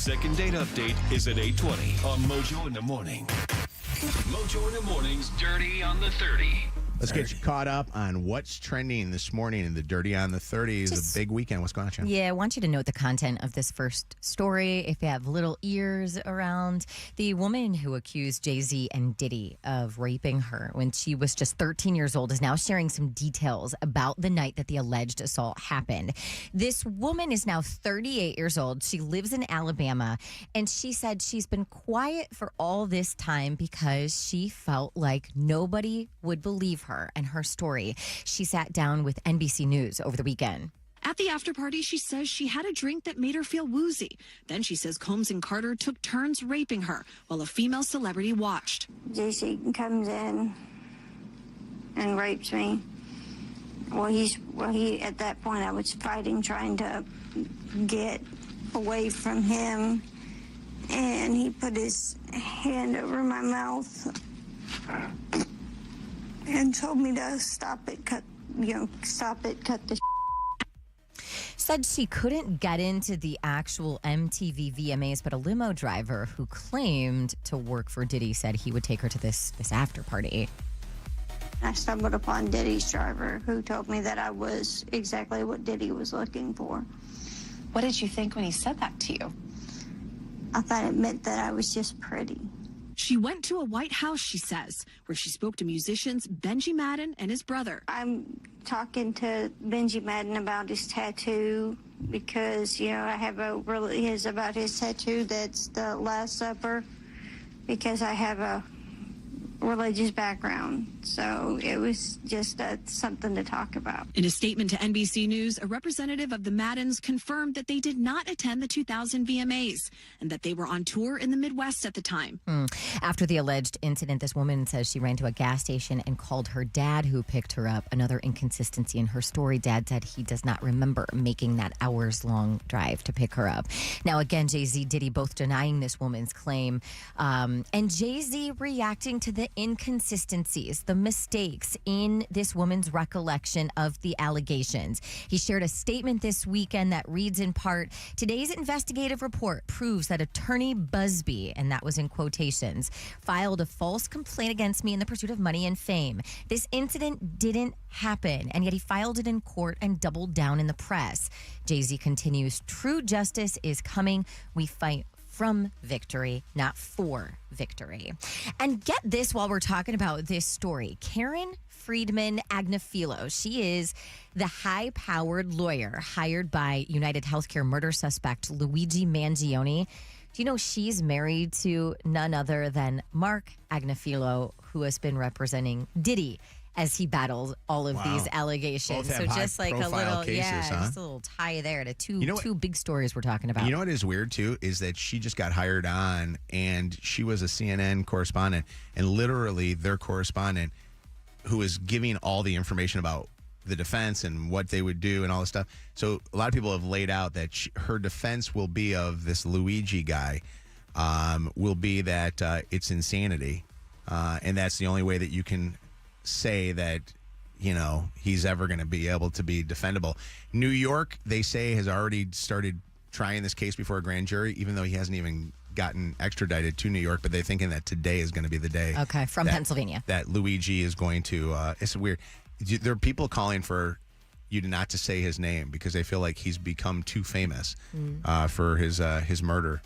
second date update is at 8:20 on Mojo in the Morning. Mojo in the Morning's Dirty on the 30. Let's get you caught up on what's trending this morning in the Dirty on the 30. It's a big weekend. What's going on, Shannon? Yeah, I want you to note the content of this first story. If you have little ears around, the woman who accused Jay-Z and Diddy of raping her when she was just 13 years old is now sharing some details about the night that the alleged assault happened. This woman is now 38 years old. She lives in Alabama, and she said she's been quiet for all this time because she felt like nobody would believe her and her story. She sat down with NBC News over the weekend. At the after party, she says she had a drink that made her feel woozy. Then she says Combs and Carter took turns raping her while a female celebrity watched. JC comes in and rapes me. He at that point I was fighting, trying to get away from him, and he put his hand over my mouth and told me to stop it, cut the Said she couldn't get into the actual MTV VMAs, but a limo driver who claimed to work for Diddy said he would take her to this after party. I stumbled upon Diddy's driver, who told me that I was exactly what Diddy was looking for. What did you think when he said that to you? I thought it meant that I was just pretty. She went to a White House, she says, where she spoke to musicians Benji Madden and his brother. I'm talking to Benji Madden about his tattoo because, I have about his tattoo that's the Last Supper, because I have a religious background. So it was just something to talk about. In a statement to NBC News, a representative of the Maddens confirmed that they did not attend the 2000 VMAs and that they were on tour in the Midwest at the time. After the alleged incident, this woman says she ran to a gas station and called her dad, who picked her up. Another inconsistency in her story: dad said he does not remember making that hours-long drive to pick her up. Now, again, Jay-Z, Diddy both denying this woman's claim, and Jay-Z reacting to the inconsistencies, the mistakes in this woman's recollection of the allegations. He shared a statement this weekend that reads in part, "Today's investigative report proves that attorney Busby," and that was in quotations, "filed a false complaint against me in the pursuit of money and fame. This incident didn't happen, and yet he filed it in court and doubled down in the press." Jay-Z continues, "True justice is coming. We fight from victory, not for victory." And get this while we're talking about this story. Karen Friedman Agnifilo. She is the high-powered lawyer hired by United Healthcare murder suspect Luigi Mangione. Do you know she's married to none other than Mark Agnifilo, who has been representing Diddy as he battles all of these allegations. Both have so just like a little, cases, just a little tie there to two big stories we're talking about. You know what is weird too is that she just got hired on, and she was a CNN correspondent, and literally their correspondent, who is giving all the information about the defense and what they would do and all this stuff. So a lot of people have laid out that her defense will be of this Luigi guy, will be that it's insanity, and that's the only way that you can say that he's ever going to be able to be defendable. New York, they say, has already started trying this case before a grand jury, even though he hasn't even gotten extradited to New York, but they're thinking that today is going to be the day. Okay, from Pennsylvania. That Luigi is going to, it's weird. There are people calling for you not to say his name because they feel like he's become too famous for his murder.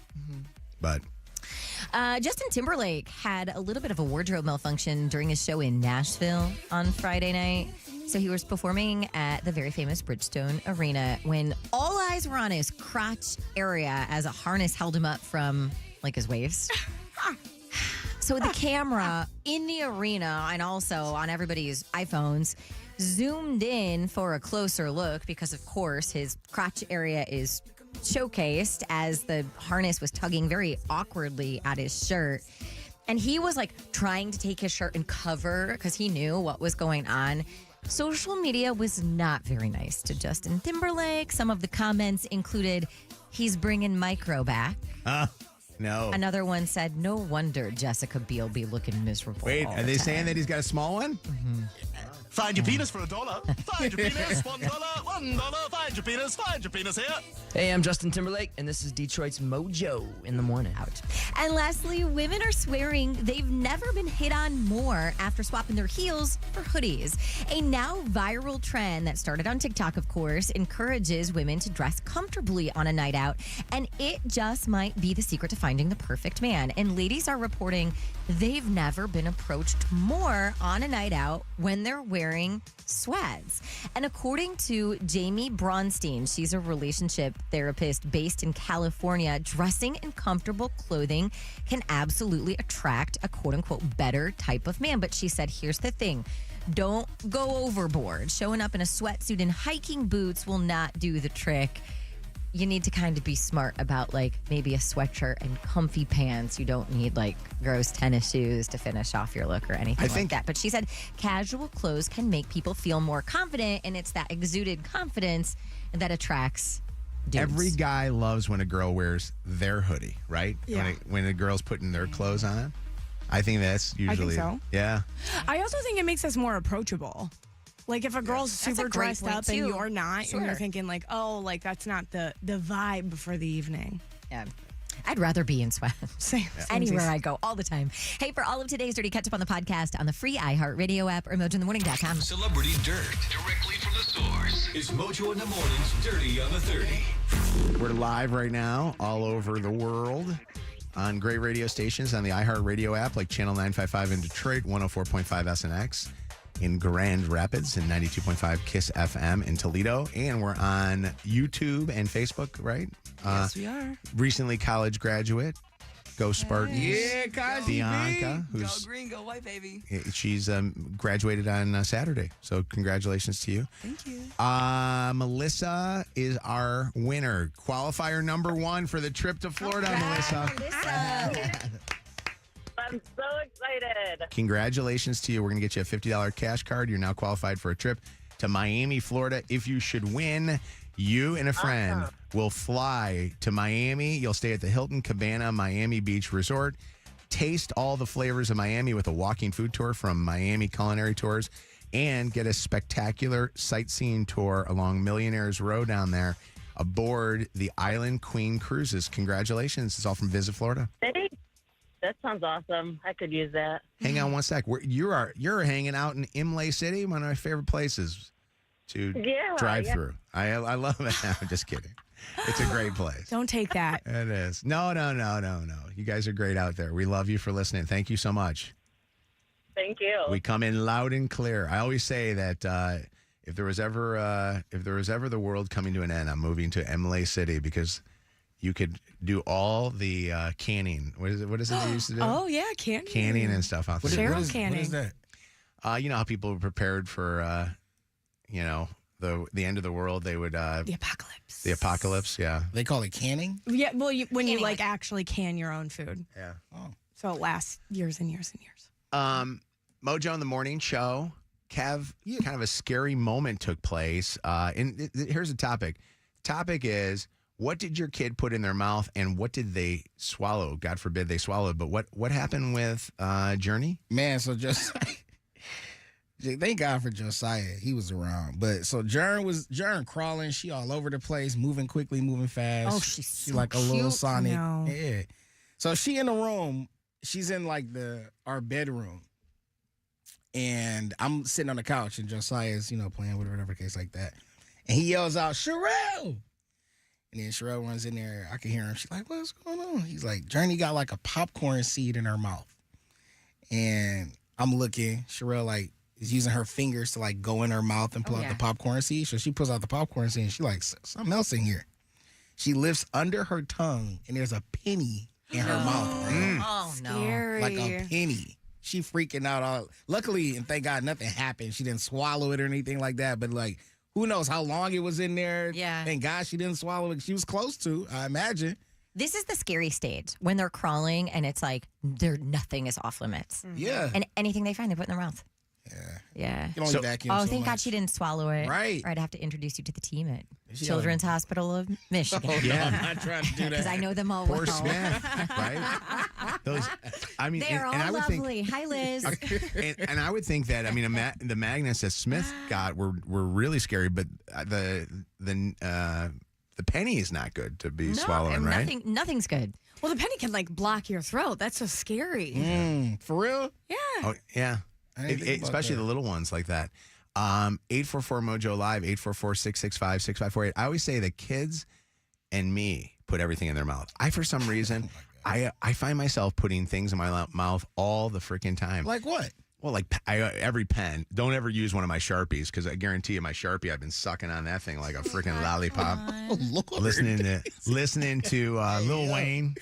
But Justin Timberlake had a little bit of a wardrobe malfunction during his show in Nashville on Friday night. So he was performing at the very famous Bridgestone Arena when all eyes were on his crotch area as a harness held him up from his waist. So the camera in the arena and also on everybody's iPhones zoomed in for a closer look because, of course, his crotch area is showcased as the harness was tugging very awkwardly at his shirt. And he was trying to take his shirt and cover because he knew what was going on. Social media was not very nice to Justin Timberlake. Some of the comments included, "He's bringing micro back." No. Another one said, "No wonder Jessica Biel be looking miserable." Wait, are they saying that he's got a small one? Find your penis for $1. Find your penis, $1, $1. Find your penis here. Hey, I'm Justin Timberlake, and this is Detroit's Mojo in the morning. Ouch. And lastly, women are swearing they've never been hit on more after swapping their heels for hoodies. A now viral trend that started on TikTok, of course, encourages women to dress comfortably on a night out, and it just might be the secret to finding the perfect man. And ladies are reporting they've never been approached more on a night out when they're wearing sweats. And according to Jamie Bronstein, she's a relationship therapist based in California, dressing in comfortable clothing can absolutely attract a quote-unquote better type of man. But she said, here's the thing. Don't go overboard. Showing up in a sweatsuit and hiking boots will not do the trick. You need to kind of be smart about like maybe a sweatshirt and comfy pants. You don't need like gross tennis shoes to finish off your look or anything like that. But she said casual clothes can make people feel more confident, and it's that exuded confidence that attracts dudes. Every guy loves when a girl wears their hoodie, right? Yeah. When a girl's putting their clothes on. I think that's usually. so. Yeah. I also think it makes us more approachable. Like if a girl's super dressed up and you're not, and you're thinking like, oh, like that's not the vibe for the evening. Yeah. I'd rather be in sweats. Same. Anywhere I go, all the time. Hey, for all of today's Dirty Catch Up on the podcast on the free iHeartRadio app or mojointhemorning.com. Celebrity dirt directly from the source. It's Mojo in the Morning's Dirty on the 30. We're live right now all over the world on great radio stations on the iHeartRadio app, like Channel 955 in Detroit, 104.5 SNX in Grand Rapids, and 92.5 KISS FM in Toledo. And we're on YouTube and Facebook, right? Yes, we are. Recently college graduate. Go Spartans. Yeah, Kaji Bianca, B. who's Go green, go white, baby. she's graduated on Saturday. So congratulations to you. Thank you. Melissa is our winner. Qualifier number 1 for the trip to Florida, Melissa. I'm so excited. Congratulations to you. We're going to get you a $50 cash card. You're now qualified for a trip to Miami, Florida. If you should win, you and a friend will fly to Miami. You'll stay at the Hilton Cabana Miami Beach Resort. Taste all the flavors of Miami with a walking food tour from Miami Culinary Tours, and get a spectacular sightseeing tour along Millionaires Row down there aboard the Island Queen Cruises. Congratulations. It's all from Visit Florida. Hey, that sounds awesome. I could use that. Hang on one sec. You're hanging out in Imlay City, one of my favorite places to drive through. I love it. I'm just kidding. It's a great place. Don't take that. It is. No. You guys are great out there. We love you for listening. Thank you so much. Thank you. We come in loud and clear. I always say that if there was ever the world coming to an end, I'm moving to Imlay City because you could do all the canning. What is it they used to do? Oh, yeah, canning. Canning and stuff out there. Cheryl canning. What is that? You know how people were prepared for, the end of the world? They would... The apocalypse. The apocalypse, yeah. They call it canning? Yeah, well, when you like actually can your own food. Yeah. Oh. So it lasts years and years and years. Mojo in the Morning Show. Kev, kind of a scary moment took place. And here's the topic. Topic is, what did your kid put in their mouth and what did they swallow? God forbid they swallowed. But what happened with Journey? Man, so just thank God for Josiah. He was around. But so Jern crawling. She all over the place, moving quickly, moving fast. Oh, she's so like a little cute. Sonic. No. Yeah. So she in the room. She's in like our bedroom. And I'm sitting on the couch and Josiah's, playing with her, whatever case like that. And he yells out, Sherelle! And then Sherelle runs in there. I can hear him. She's like, what's going on? He's like, Journey got like a popcorn seed in her mouth. And I'm looking. Sherelle is using her fingers to go in her mouth and pull out the popcorn seed. So she pulls out the popcorn seed and she something else in here. She lifts under her tongue and there's a penny in her mouth. Bro. Oh, no. Scary. Like a penny. She freaking out. Luckily, and thank God nothing happened. She didn't swallow it or anything like that. But who knows how long it was in there? Yeah. Thank God she didn't swallow it. She was close to, I imagine. This is the scary stage when they're crawling and it's like nothing is off limits. Yeah. And anything they find, they put in their mouth. Yeah. You can only vacuum so thank God much. she didn't swallow it. Right. I'd have to introduce you to the team at She Children's Hospital of Michigan. Oh, no, I'm not trying to do that. Because I know them all Poor well. Smith, right? They're all I would lovely. Hi, Liz. and I would think that the magnets that Smith got were really scary, but the penny is not good to be swallowing, right? Nothing's good. Well, the penny can like block your throat. That's so scary. For real? Yeah. Oh yeah, especially the little ones like that. 844 Mojo Live 844-665-6548. I always say the kids and me put everything in their mouth. For some reason, I find myself putting things in my mouth all the freaking time. Like what? Well, like every pen. Don't ever use one of my Sharpies because I guarantee you my Sharpie, I've been sucking on that thing like a freaking lollipop. Oh, Lord. Listening to Lil Wayne.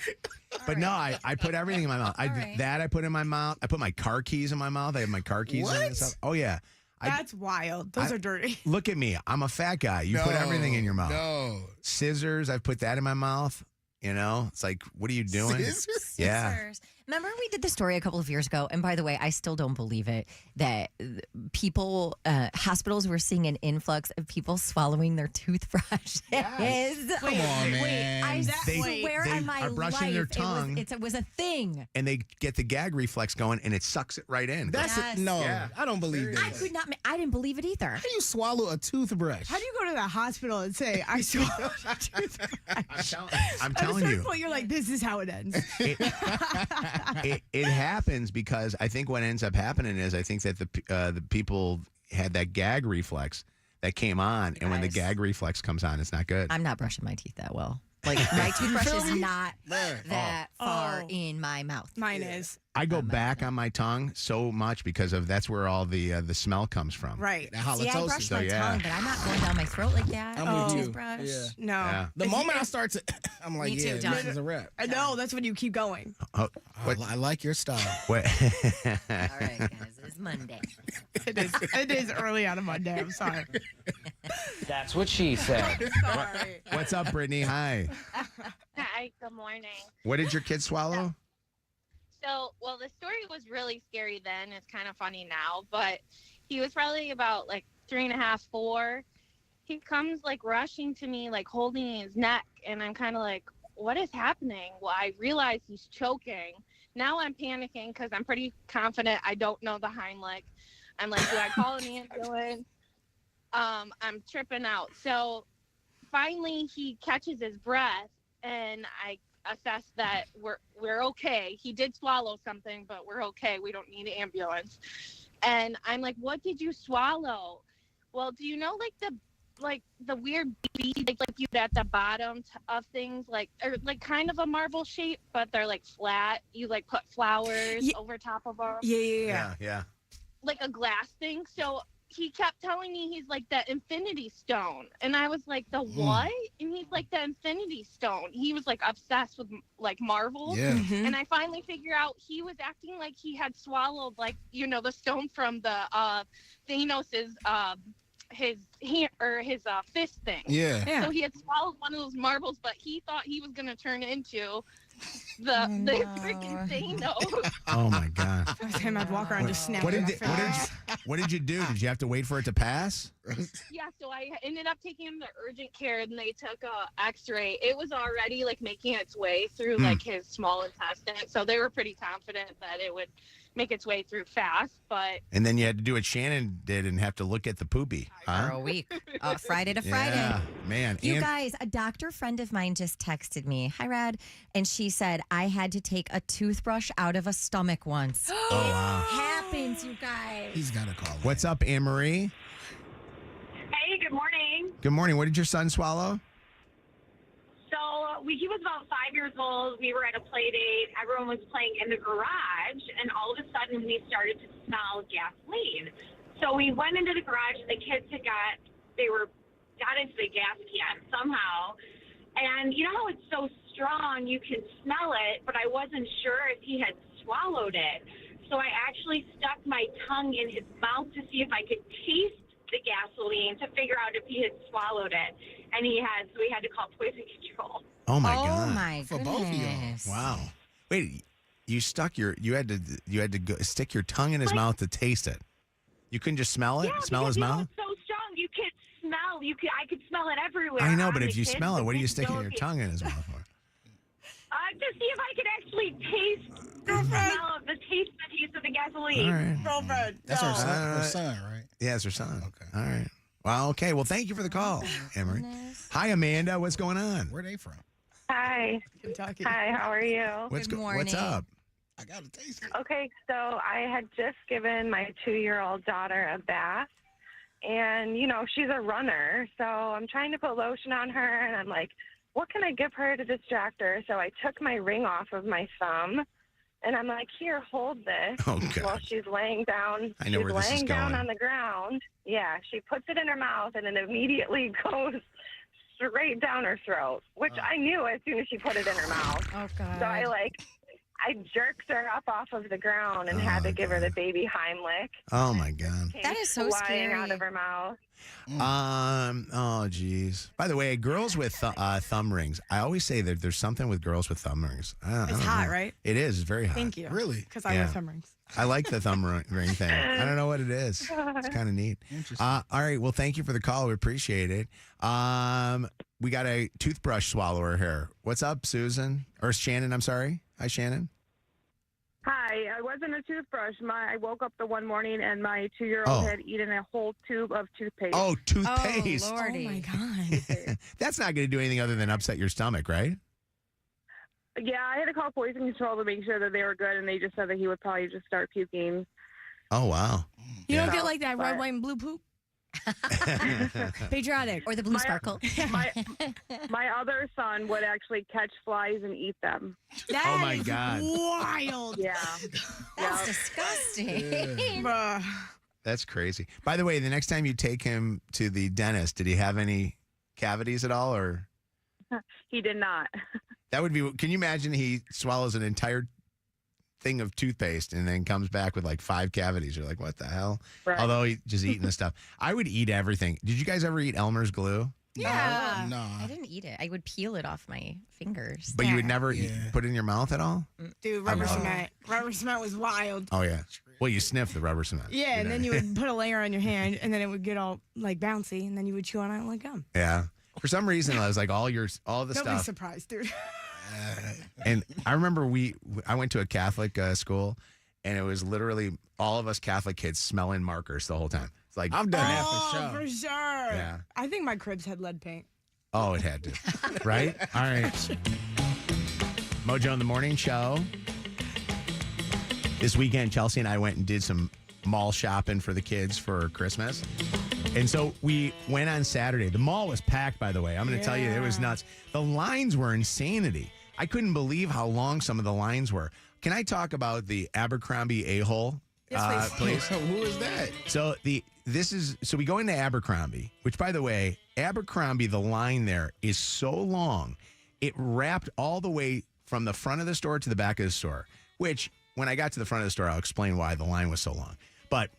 But no, I put everything in my mouth. I put in my mouth. I put my car keys in my mouth. I have my car keys in and stuff. Oh, yeah. That's wild. Those are dirty. Look at me. I'm a fat guy. You put everything in your mouth. No. Scissors, I've put that in my mouth. You know, it's like, what are you doing? Scissors? Yeah. Remember we did the story a couple of years ago, and by the way, I still don't believe it, that people, hospitals were seeing an influx of people swallowing their toothbrushes. Yes. Come on, man. I swear they on my are brushing life, their tongue. it was a thing. And they get the gag reflex going, and it sucks it right in. I don't believe that. I could not. I didn't believe it either. How do you swallow a toothbrush? How do you go to the hospital and say, I swallowed a toothbrush? I'm telling you. At a certain point, you're like, this is how it ends. It happens because I think what ends up happening is I think that the people had that gag reflex that came on, and when the gag reflex comes on, it's not good. I'm not brushing my teeth that well. Like my toothbrush is not that far in my mouth. Mine is. I go back on my tongue so much because that's where all the smell comes from. Right. See, I brush my tongue, but I'm not going down my throat like that. I'm with you. Toothbrush. Yeah. No. Yeah. The moment I start to, I'm like, Me too, yeah, John. this is a wrap. I know. That's when you keep going. I like your style. What? All right, guys. It's Monday. It is early on a Monday. I'm sorry. That's what she said. Sorry. What's up, Brittany? Hi. Hi, good morning. What did your kids swallow? So, well, the story was really scary then. It's kind of funny now, but he was probably about like 3.5, 4. He comes like rushing to me, like holding his neck, and I'm kind of like, what is happening? Well, I realize he's choking. Now I'm panicking because I'm pretty confident I don't know the Heimlich. I'm like, do I call an ambulance? I'm tripping out. So finally he catches his breath, and I assess that we're okay. He did swallow something, but we're okay. We don't need an ambulance. And I'm like, what did you swallow? Well, do you know like the weird beads like you at the bottom of things, like, or like kind of a marble shape, but they're like flat. You like put flowers over top of them. Yeah. Like a glass thing. So he kept telling me he's like the Infinity Stone, and I was like, the what? And he's like the Infinity Stone. He was like obsessed with like Marvel. Yeah. Mm-hmm. And I finally figured out he was acting like he had swallowed like, you know, the stone from the Thanos's his hand or his fist thing. Yeah. So he had swallowed one of those marbles, but he thought he was gonna turn into the freaking Thanos. Oh my God. If I was him, I'd walk around just snapping. What did you do? Did you have to wait for it to pass? Yeah, so I ended up taking him to urgent care, and they took a X-ray. It was already like making its way through like his small intestine, so they were pretty confident that it would make its way through fast. But and then you had to do what Shannon did and have to look at the poopy, huh? For a week, Friday to Friday. Yeah, man. You guys, a doctor friend of mine just texted me, hi, Rad, and she said, I had to take a toothbrush out of a stomach once. Oh, wow. Happens, you guys. He's got to call. What's up, Anne-Marie? Hey, good morning. Good morning. What did your son swallow? So he was about 5 years old. We were at a play date. Everyone was playing in the garage, and all of a sudden we started to smell gasoline. So we went into the garage, and the kids got into the gas can somehow. And you know how it's so strong, you can smell it, but I wasn't sure if he had swallowed it. So I actually stuck my tongue in his mouth to see if I could taste the gasoline to figure out if he had swallowed it. And he had, so we had to call poison control. Oh my God. Oh my For both of you. goodness. Wow. Wait, you had to go stick your tongue in his mouth to taste it. You couldn't just smell it? Yeah, Smell his because, mouth? It's so strong. You could smell. I could smell it everywhere. I know, on but the if you kids, smell it, but what are you didn't sticking know your if he- tongue in his mouth for? To see if I could actually taste the taste of the gasoline. All right. Girlfriend. That's her son, right? Yeah, it's her son. Okay. All right. Well, okay. Well, thank you for the call, Emery. Hi, Amanda. What's going on? Where are they from? Hi. Kentucky. Hi, how are you? What's Good morning. What's up? I got to taste it. Okay, so I had just given my 2-year-old daughter a bath. And, she's a runner. So I'm trying to put lotion on her. And I'm like, what can I give her to distract her? So I took my ring off of my thumb. And I'm like, here, hold this. Oh, God. While she's laying down. I know where this is laying down going. on the ground. Yeah, she puts it in her mouth and it immediately goes straight down her throat, which I knew as soon as she put it in her mouth. Oh, God. So I jerked her up off of the ground and had to give her the baby Heimlich. Oh, my God. That is so flying scary. out of her mouth. Oh, geez. By the way, girls with thumb rings. I always say that there's something with girls with thumb rings. I It's don't hot, know. right? It is. It's very hot. Thank you. Really? Because I Yeah. wear thumb rings. I like the thumb ring thing. I don't know what it is. It's kind of neat. Interesting. All right. Well, thank you for the call. We appreciate it. We got a toothbrush swallower here. What's up, Susan? Or Shannon, I'm sorry. Hi, Shannon. Hi, I wasn't a toothbrush. I woke up the one morning and my 2-year-old had eaten a whole tube of toothpaste. Oh, toothpaste. Oh, Lordy. Oh, my God. That's not going to do anything other than upset your stomach, right? Yeah, I had to call poison control to make sure that they were good, and they just said that he would probably just start puking. Oh, wow. You Yeah. don't get like that red, But- white, and blue poop? Patriotic. Or the blue sparkle. My other son would actually catch flies and eat them. That Oh, my is God. wild. Yeah. That's disgusting. Bruh. That's crazy. By the way, the next time you take him to the dentist, did he have any cavities at all? Or He did not. that would be, can you imagine he swallows an entire thing of toothpaste and then comes back with like 5 cavities? You're like, what the hell? Right. Although he's just eating the stuff. I would eat everything. Did you guys ever eat Elmer's glue? Yeah. No. I didn't eat it. I would peel it off my fingers. But you would never Yeah. put it in your mouth at all? Dude, I rubber love it. cement. Rubber cement was wild. Oh, yeah. Well, you sniff the rubber cement. Yeah, and know? then you would put a layer on your hand, and then it would get all like bouncy, and then you would chew on it like gum. Yeah. For some reason, I was like, all the Nobody's stuff. surprised, dude. And I remember I went to a Catholic school, and it was literally all of us Catholic kids smelling markers the whole time. It's like, I've done that Oh, for sure. for sure. Yeah. I think my cribs had lead paint. oh, it had to. Right? All right. Mojo in the Morning Show. This weekend, Chelsea and I went and did some mall shopping for the kids for Christmas. And so we went on Saturday. The mall was packed, by the way. I'm going to tell you, it was nuts. The lines were insanity. I couldn't believe how long some of the lines were. Can I talk about the Abercrombie A-Hole, Yes, please? Who is that? So we go into Abercrombie, which, by the way, Abercrombie, the line there is so long. It wrapped all the way from the front of the store to the back of the store, which when I got to the front of the store, I'll explain why the line was so long. But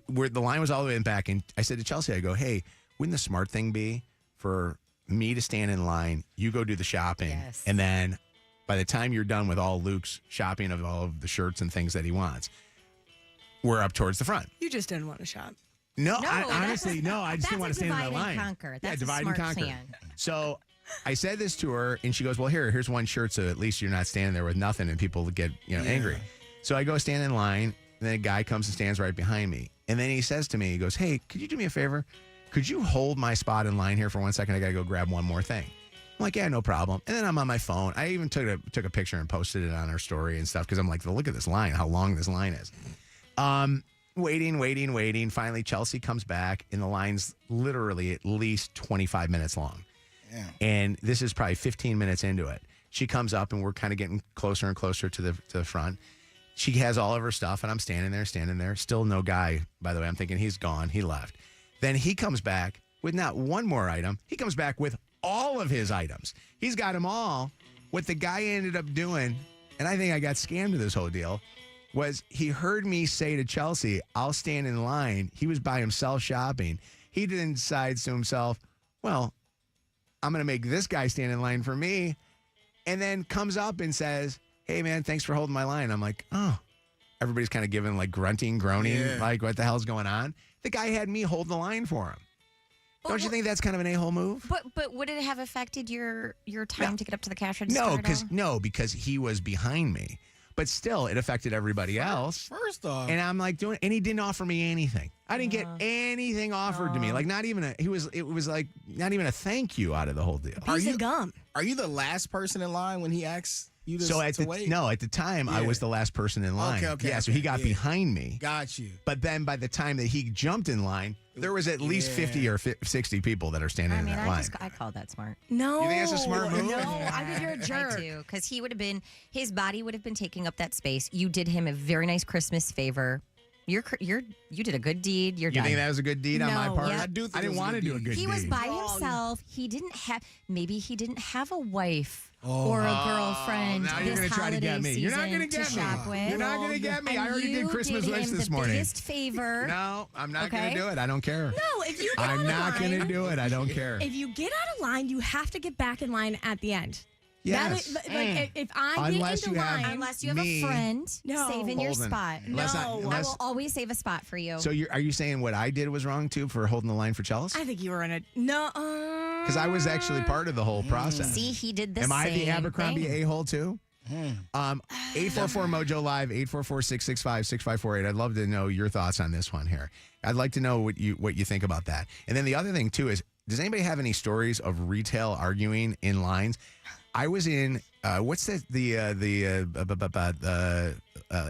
where the line was all the way in back, and I said to Chelsea, I go, hey, wouldn't the smart thing be for me to stand in line, you go do the shopping, Yes. and then by the time you're done with all Luke's shopping of all of the shirts and things that he wants, we're up towards the front. You just didn't want to shop. No, No, honestly, I just didn't want to stand in that line. Conquer. That's yeah, a divide smart and conquer. plan. So I said this to her, and she goes, well, here's one shirt, so at least you're not standing there with nothing, and people get angry. So I go stand in line, and then a guy comes and stands right behind me. And then he says to me, he goes, hey, could you do me a favor? Could you hold my spot in line here for 1 second? I got to go grab one more thing. I'm like, yeah, no problem. And then I'm on my phone. I even took a picture and posted it on our story and stuff because I'm like, look at this line, how long this line is. Waiting. Finally, Chelsea comes back, and the line's literally at least 25 minutes long. Yeah. And this is probably 15 minutes into it. She comes up, and we're kind of getting closer and closer to the front. She has all of her stuff, and I'm standing there. Still no guy, by the way. I'm thinking he's gone. He left. Then he comes back with not one more item. He comes back with all of his items. He's got them all. What the guy ended up doing, and I think I got scammed to this whole deal, was he heard me say to Chelsea, I'll stand in line. He was by himself shopping. He then decides to himself, well, I'm going to make this guy stand in line for me. And then comes up and says, hey, man, thanks for holding my line. I'm like, oh, everybody's kind of giving like grunting, groaning, like what the hell's going on? The guy had me hold the line for him. Don't you think that's kind of an a-hole move? But would it have affected your time to get up to the cash register? No, because he was behind me. but still, it affected everybody else. First off, and I'm like and he didn't offer me anything. I didn't get anything offered to me. Like not even it was like not even a thank you out of the whole deal. Piece of gum. Are you the last person in line when he asks you to, wait? No, at the time I was the last person in line. Okay. So he got behind me. Got you. But then by the time that he jumped in line, there was at least 50 or 60 people that are standing in that line. I called that smart. No. You think that's a smart move? No, I think you're a jerk. I do, because his body would have been taking up that space. You did him a very nice Christmas favor. You did a good deed. You think that was a good deed on my part? Yeah. I didn't want to do a good deed. He was by himself. He didn't have a wife or a girlfriend. Now you're going to try to get me. You're not going to shop with. You're not going to get me. I already did Christmas lists this morning. Biggest favor. No, I'm not going to do it. I don't care. No, if you get I'm not going to do it. I don't care. If you get out of line, you have to get back in line at the end. Yes. If I get into line, unless you have a friend saving your spot. I will always save a spot for you. So are you saying what I did was wrong too for holding the line for Chelsea? I think you were in a because I was actually part of the whole process. See, he did the Am same I the Abercrombie thing. A-Hole too? 844 Mojo Live 844-665-6548. I'd love to know your thoughts on this one here. I'd like to know what you think about that. And then the other thing too is, does anybody have any stories of retail arguing in lines? I was in what's the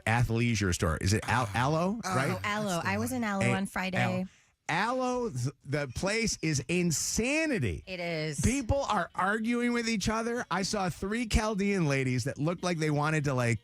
athleisure store? Is it Aloe? Right? Oh, Aloe. I was in Aloe on Friday. Aloe, the place is insanity. It is. People are arguing with each other. I saw 3 Chaldean ladies that looked like they wanted to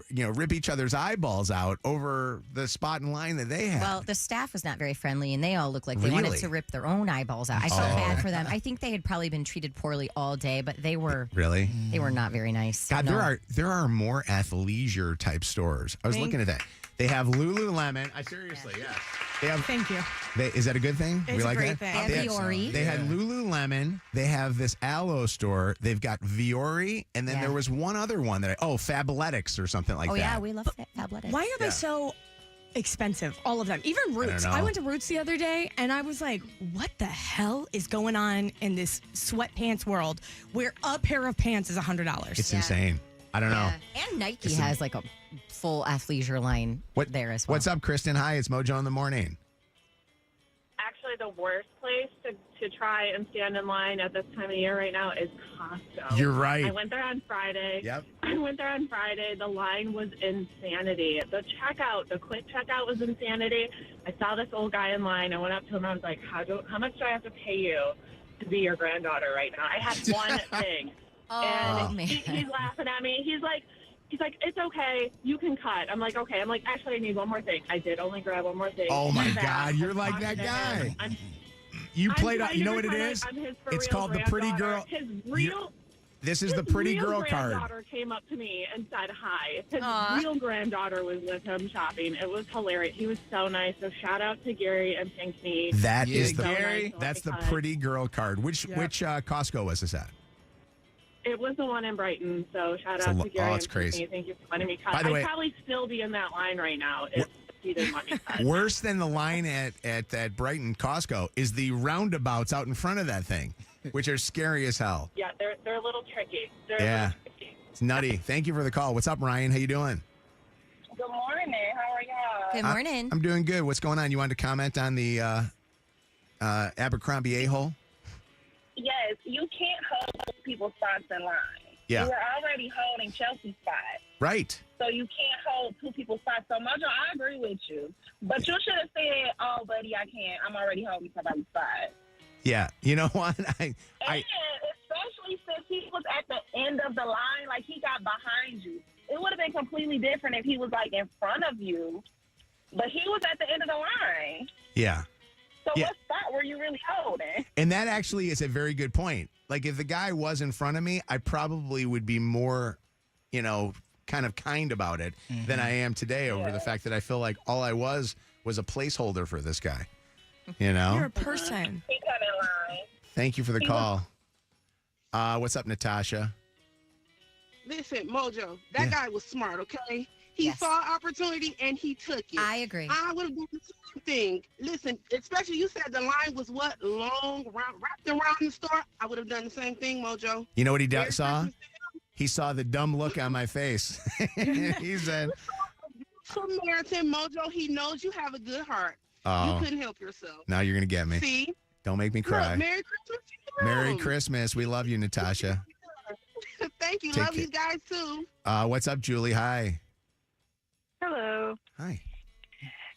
rip each other's eyeballs out over the spot in line that they had. Well, the staff was not very friendly, and they all looked like they wanted to rip their own eyeballs out. I felt bad for them. I think they had probably been treated poorly all day, but they were they were not very nice. God, there are more athleisure type stores. I was looking at that. They have Lululemon. Seriously, yes. They have. Thank you. Is that a good thing? It's we like a great that? thing. Viore. They had Lululemon. They have this Aloe store. They've got Viore, and then there was one other one Fabletics or something like that. Oh yeah, we love Fabletics. Why are they so expensive? All of them, even Roots. I went to Roots the other day, and I was like, "What the hell is going on in this sweatpants world where a pair of pants is $100?" It's insane. I don't know. And Nike has like a full athleisure line there as well. What's up, Kristen? Hi, it's Mojo in the morning. Actually, the worst place to try and stand in line at this time of year right now is Costco. You're right. I went there on Friday. Yep. I went there on Friday. The line was insanity. The quick checkout was insanity. I saw this old guy in line. I went up to him. I was like, how much do I have to pay you to be your granddaughter right now? I had one thing. And man. He's laughing at me. He's like, it's okay. You can cut. I'm like, okay. I'm like, actually, I need one more thing. I did only grab one more thing. Oh, my God. You're like that guy. You played out. You know what it is? It's called the pretty girl. This is the pretty girl card. His granddaughter came up to me and said hi. His real granddaughter was with him shopping. It was hilarious. He was so nice. So shout out to Gary and Pinckney. That is the Gary. That's the pretty girl card. Which Costco was this at? It was the one in Brighton, so shout out to Gary. Oh, it's crazy. Thank you for letting me cut. By the way, I'd probably still be in that line right now if he didn't let me cut. Worse than the line at that Brighton Costco is the roundabouts out in front of that thing, which are scary as hell. Yeah, they're a little tricky. It's nutty. Thank you for the call. What's up, Ryan? How you doing? Good morning. How are y'all? Good morning. I'm doing good. What's going on? You wanted to comment on the Abercrombie A-Hole? Yes, you can't hold people's spots in line. Yeah. You were already holding Chelsea's spot. Right. So you can't hold 2 people's spots. So, Mojo, I agree with you. But you should have said, oh, buddy, I can't. I'm already holding somebody's spot. Yeah. You know what? And especially since he was at the end of the line, like he got behind you. It would have been completely different if he was like in front of you. But he was at the end of the line. Yeah. So what spot were you really holding? And that actually is a very good point. Like if the guy was in front of me, I probably would be more, kind about it than I am today over the fact that I feel like all I was a placeholder for this guy. You're a person. He cut in line. Thank you for the call. What's up, Natasha? Listen, Mojo, that guy was smart, okay? He saw opportunity and he took it. I agree. I would have done the same thing. Listen, especially you said the line was long, wrapped around the store. I would have done the same thing, Mojo. You know what he saw? He saw the dumb look on my face. He said, Samaritan Mojo, he knows you have a good heart. Oh. You couldn't help yourself. now you're going to get me. See? Don't make me cry. Look, Merry Christmas to you. Merry Christmas. We love you, Natasha. Thank you. Take Love care. you guys, too. What's up, Julie? Hi. Hello. Hi.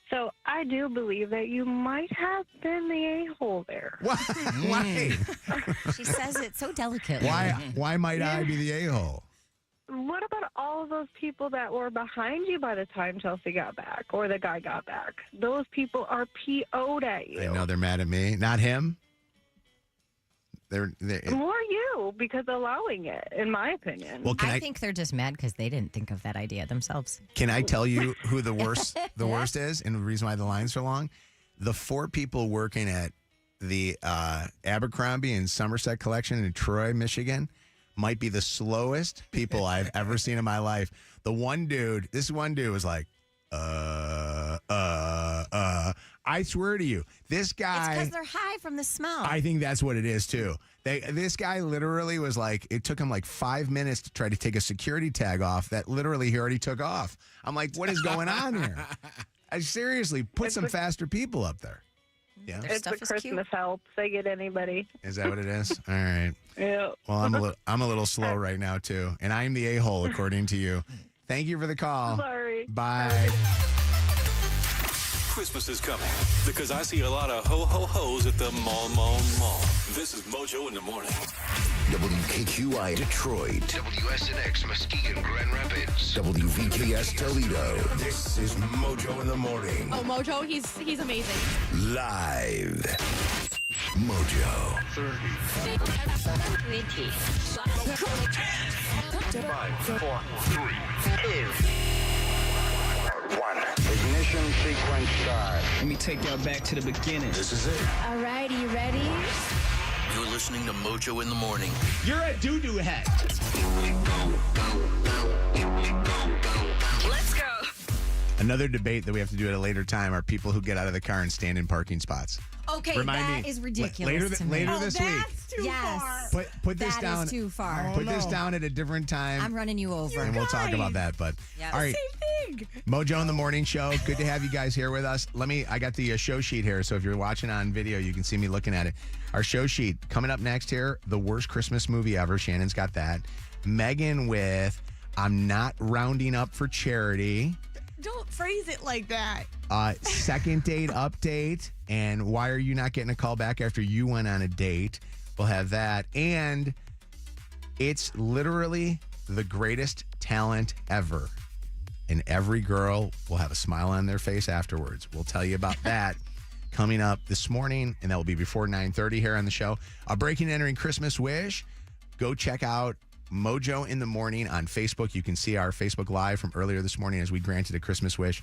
So I do believe that you might have been the a-hole there. Why? She says it so delicately. Why might I be the a-hole? What about all of those people that were behind you by the time Chelsea got back or the guy got back? Those people are PO'd at you. I know they're mad at me. Not him. They're More you, because allowing it, in my opinion. Well, I think they're just mad because they didn't think of that idea themselves. Can I tell you who the worst is, and the reason why the line's are long? The 4 people working at the Abercrombie and Somerset collection in Troy, Michigan, might be the slowest people I've ever seen in my life. This one dude was like, I swear to you, this guy. It's because they're high from the smell. I think that's what it is too. This guy literally was like, it took him like 5 minutes to try to take a security tag off that literally he already took off. I'm like, what is going on here? I seriously put some faster people up there. Yeah, It's the Christmas help. They get anybody. is that what it is? All right. Yeah. Well, I'm a little slow right now too, and I'm the a-hole according to you. Thank you for the call. Sorry. Bye. Christmas is coming because I see a lot of ho-ho-hos at the mall. This is Mojo in the Morning. WKQI Detroit. WSNX Muskegon Grand Rapids. WVKS Toledo. This is Mojo in the Morning. Oh, Mojo, he's amazing. Live. Mojo. 30. 20. 5, 4, 3, 2. 1. Ignition sequence start. Let me take y'all back to the beginning. This is it. All right, you ready? You're listening to Mojo in the Morning. You're a doo-doo head. Let's go. Another debate that we have to do at a later time are people who get out of the car and stand in parking spots. Okay, Remind that me, is ridiculous. Later, to me. later this week. Yes. Put this That down. is too far. Put this down at a different time. I'm running you over. and we'll talk about that. But all right, Same thing. Mojo in the Morning Show. Good to have you guys here with us. I got the show sheet here, so if you're watching on video, you can see me looking at it. Our show sheet coming up next here: the worst Christmas movie ever. Shannon's got that. Meaghan with "I'm not rounding up for charity." Don't phrase it like that. Second date update, and why are you not getting a call back after you went on a date? We'll have that, and it's literally the greatest talent ever, and every girl will have a smile on their face afterwards. We'll tell you about that coming up this morning, and that will be before 9:30 here on the show. A breaking and entering Christmas wish. Go check out Mojo in the Morning on Facebook. You can see our Facebook Live from earlier this morning as we granted a Christmas wish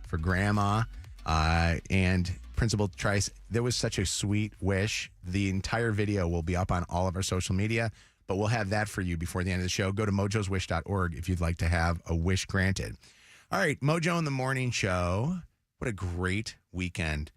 for Grandma and Principal Trice. There was such a sweet wish. The entire video will be up on all of our social media, but we'll have that for you before the end of the show. Go to mojoswish.org if you'd like to have a wish granted. All right, Mojo in the Morning Show. What a great weekend.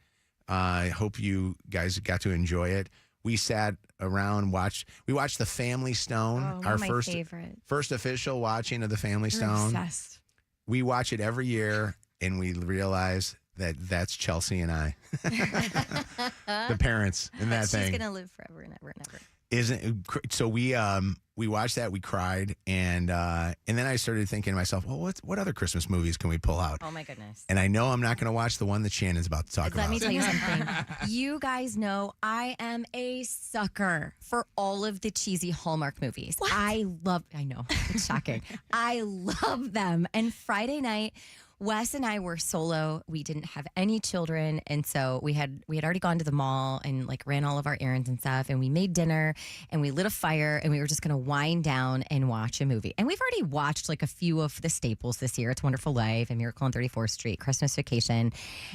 I hope you guys got to enjoy it. We sat around, watched The Family Stone, Oh, our my first favorite. official watching of The Family You're Stone. obsessed. We watch it every year, and we realize that that's Chelsea and I, the parents in that She's thing. gonna live forever and ever and ever. So we watched that, we cried, and then I started thinking to myself, well, what other Christmas movies can we pull out? Oh my goodness. And I know I'm not going to watch the one that Shannon's about to talk about. Let me tell you something. You guys know I am a sucker for all of the cheesy Hallmark movies. I know, it's shocking. I love them. And Friday night, Wes and I were solo. We didn't have any children, and so we had already gone to the mall and like ran all of our errands and stuff. And we made dinner and we lit a fire and we were just going to wind down and watch a movie. And we've already watched like a few of the staples this year: It's a Wonderful Life, and Miracle on 34th Street, Christmas Vacation.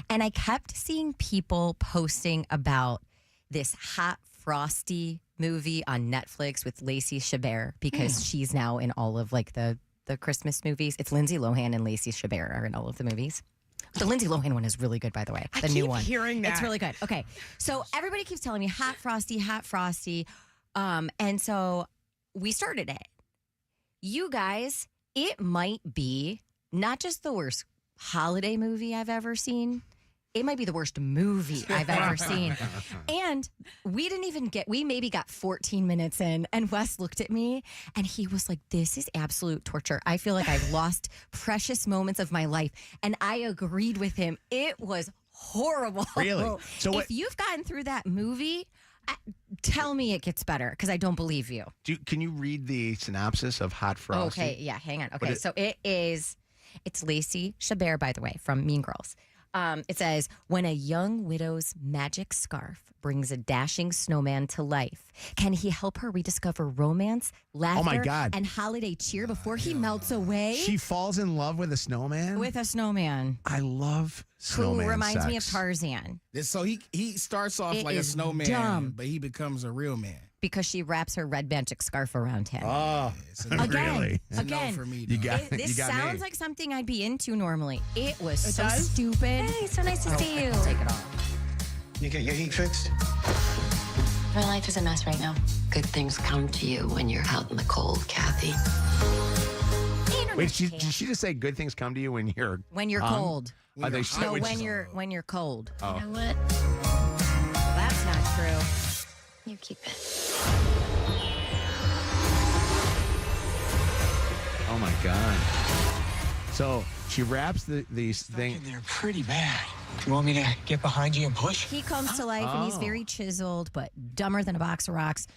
And I kept seeing people posting about this hot frosty movie on Netflix with Lacey Chabert because she's now in all of like the Christmas movies. It's Lindsay Lohan and Lacey Chabert are in all of the movies. The Lindsay Lohan one is really good, by the way. The new one. Hearing that. It's really good. Okay. So everybody keeps telling me hot frosty. And so we started it. You guys, it might be not just the worst holiday movie I've ever seen. It might be the worst movie I've ever seen. And we maybe got 14 minutes in, and Wes looked at me and he was like, this is absolute torture. I feel like I've lost precious moments of my life. And I agreed with him. It was horrible. Really? So if you've gotten through that movie, tell me it gets better, because I don't believe you. Can you read the synopsis of Hot Frosty? Okay, yeah, hang on. Okay, so it's Lacey Chabert, by the way, from Mean Girls. It says, when a young widow's magic scarf brings a dashing snowman to life, can he help her rediscover romance, laughter, and holiday cheer before he melts away? She falls in love with a snowman? With a snowman. I love snowman Who reminds me sex. of Tarzan. So he starts off It like a is snowman, dumb. but he becomes a real man. Because she wraps her red magic scarf around him. Oh, Again, really? For me, You got This you got sounds me. like something I'd be into normally. It was It so does? stupid. Hey, so nice to see you. I'll take it off. You get your heat fixed? My life is a mess right now. Good things come to you when you're out in the cold, Kathy. Wait, did she just say good things come to you when you're cold? Are they No, when you're cold. Oh. You know what? That's not true. You keep it. Oh my God. So she wraps these things. They're pretty bad. You want me to get behind you and push? He comes to life and he's very chiseled, but dumber than a box of rocks.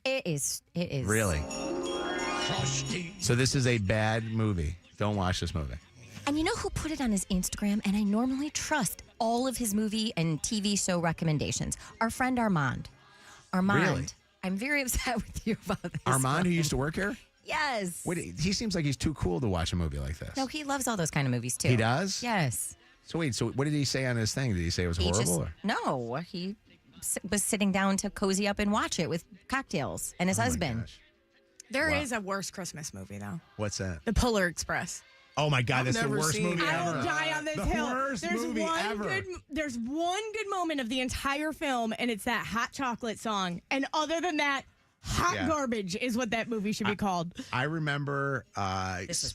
It is. Really? So this is a bad movie. Don't watch this movie. And you know who put it on his Instagram? And I normally trust all of his movie and TV show recommendations. Our friend Armand. Really? I'm very upset with you about this. Armand, who used to work here? Yes. Wait, he seems like he's too cool to watch a movie like this. No, he loves all those kind of movies too. He does? Yes. So what did he say on his thing? Did he say it was horrible? No, he was sitting down to cozy up and watch it with cocktails and his husband. There is a worse Christmas movie, though. What's that? The Polar Express. Oh my God, that's the worst movie I ever. will die on this the hill. Worst There's movie one ever. there's one good moment of the entire film, and it's that hot chocolate song. And other than that, hot garbage is what that movie should be called. I remember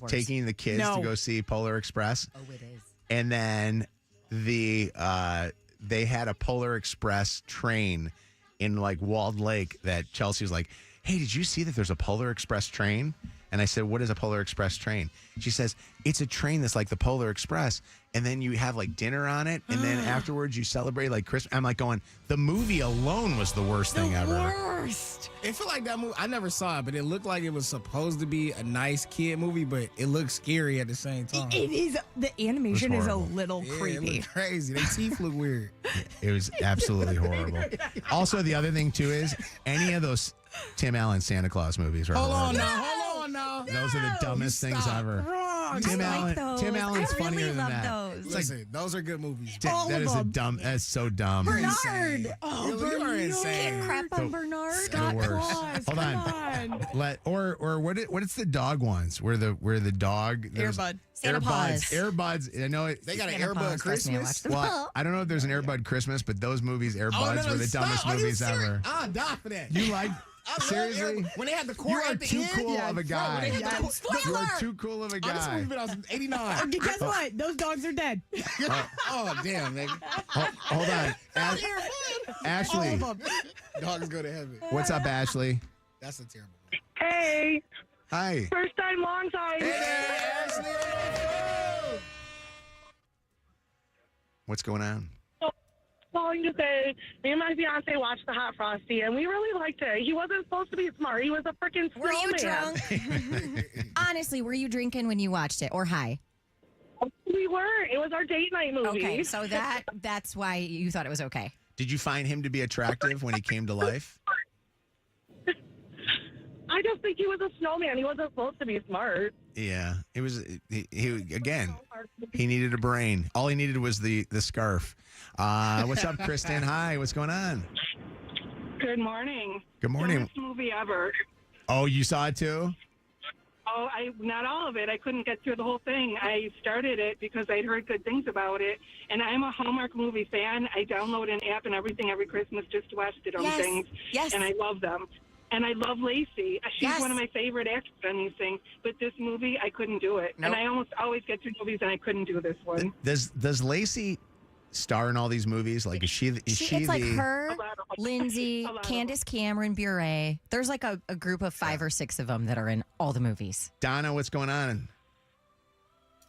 taking the kids to go see Polar Express. Oh, it is. And then they had a Polar Express train in like Walled Lake that Chelsea was like, hey, did you see that there's a Polar Express train? And I said, what is a Polar Express train? She says, it's a train that's like the Polar Express. And then you have like dinner on it. And then afterwards you celebrate like Christmas. I'm like going, the movie alone was the worst thing ever. Worst. It felt like that movie. I never saw it, but it looked like it was supposed to be a nice kid movie, but it looked scary at the same time. It is. The animation is a horrible. little It creepy. looked crazy. Their teeth look weird. It was absolutely horrible. Also, the other thing too is any of those Tim Allen Santa Claus movies are Hold on horrible. now. Hold on now. Those are the dumbest things ever. Wrong. Tim I like Allen. those. Tim Allen's I really funnier than love that. those. It's like, Listen, those are good movies. All that of is a them. dumb. That's so dumb. Bernard. Oh, You are Bernard. insane. Crap on Bernard. Scott worst. Claus. Hold Come on. Or what it's the dog ones where the dog there's Airbud. Santa Paws. Airbuds. I know it. They got an Santa Paws Airbud trust me, I Christmas. watched them Well, all. I don't know if there's an Airbud Christmas, but those movies, Airbuds, were the dumbest movies ever. I'll die for that. You like I love seriously? Airbud. When they had the You core are at the too end. cool of a guy. When they had the You are too cool of a Oh, this movie guy. been out since '89. Okay, guess what? Those dogs are dead. Oh, damn, nigga. Hold on, Ashley. All of them. Dogs go to heaven. What's up, Ashley? That's a terrible one. Hey, Hi. first time, long time. What's going on? Calling to say, me and my fiance watched the Hot Frosty, and we really liked it. He wasn't supposed to be smart. He was a freaking snowman. Were you drunk? Honestly, were you drinking when you watched it, or high? We were. It was our date night movie. Okay, so that's why you thought it was okay. Did you find him to be attractive when he came to life? I just think he was a snowman. He wasn't supposed to be smart. Yeah, it was. He again. He needed a brain. All he needed was the scarf. What's up, Kristen? Hi. What's going on? Good morning. Good morning. Best movie ever. Oh, you saw it too? Oh, not all of it. I couldn't get through the whole thing. I started it because I'd heard good things about it, and I'm a Hallmark movie fan. I download an app and everything every Christmas just to watch the dumb things. Yes. And I love them. And I love Lacey. She's one of my favorite actors on these things. But this movie, I couldn't do it. Nope. And I almost always get through movies, and I couldn't do this one. Does Lacey star in all these movies? Like, is she It's like her, Lindsay, Candace Cameron Bure. There's like a group of 5 or 6 of them that are in all the movies. Donna, what's going on?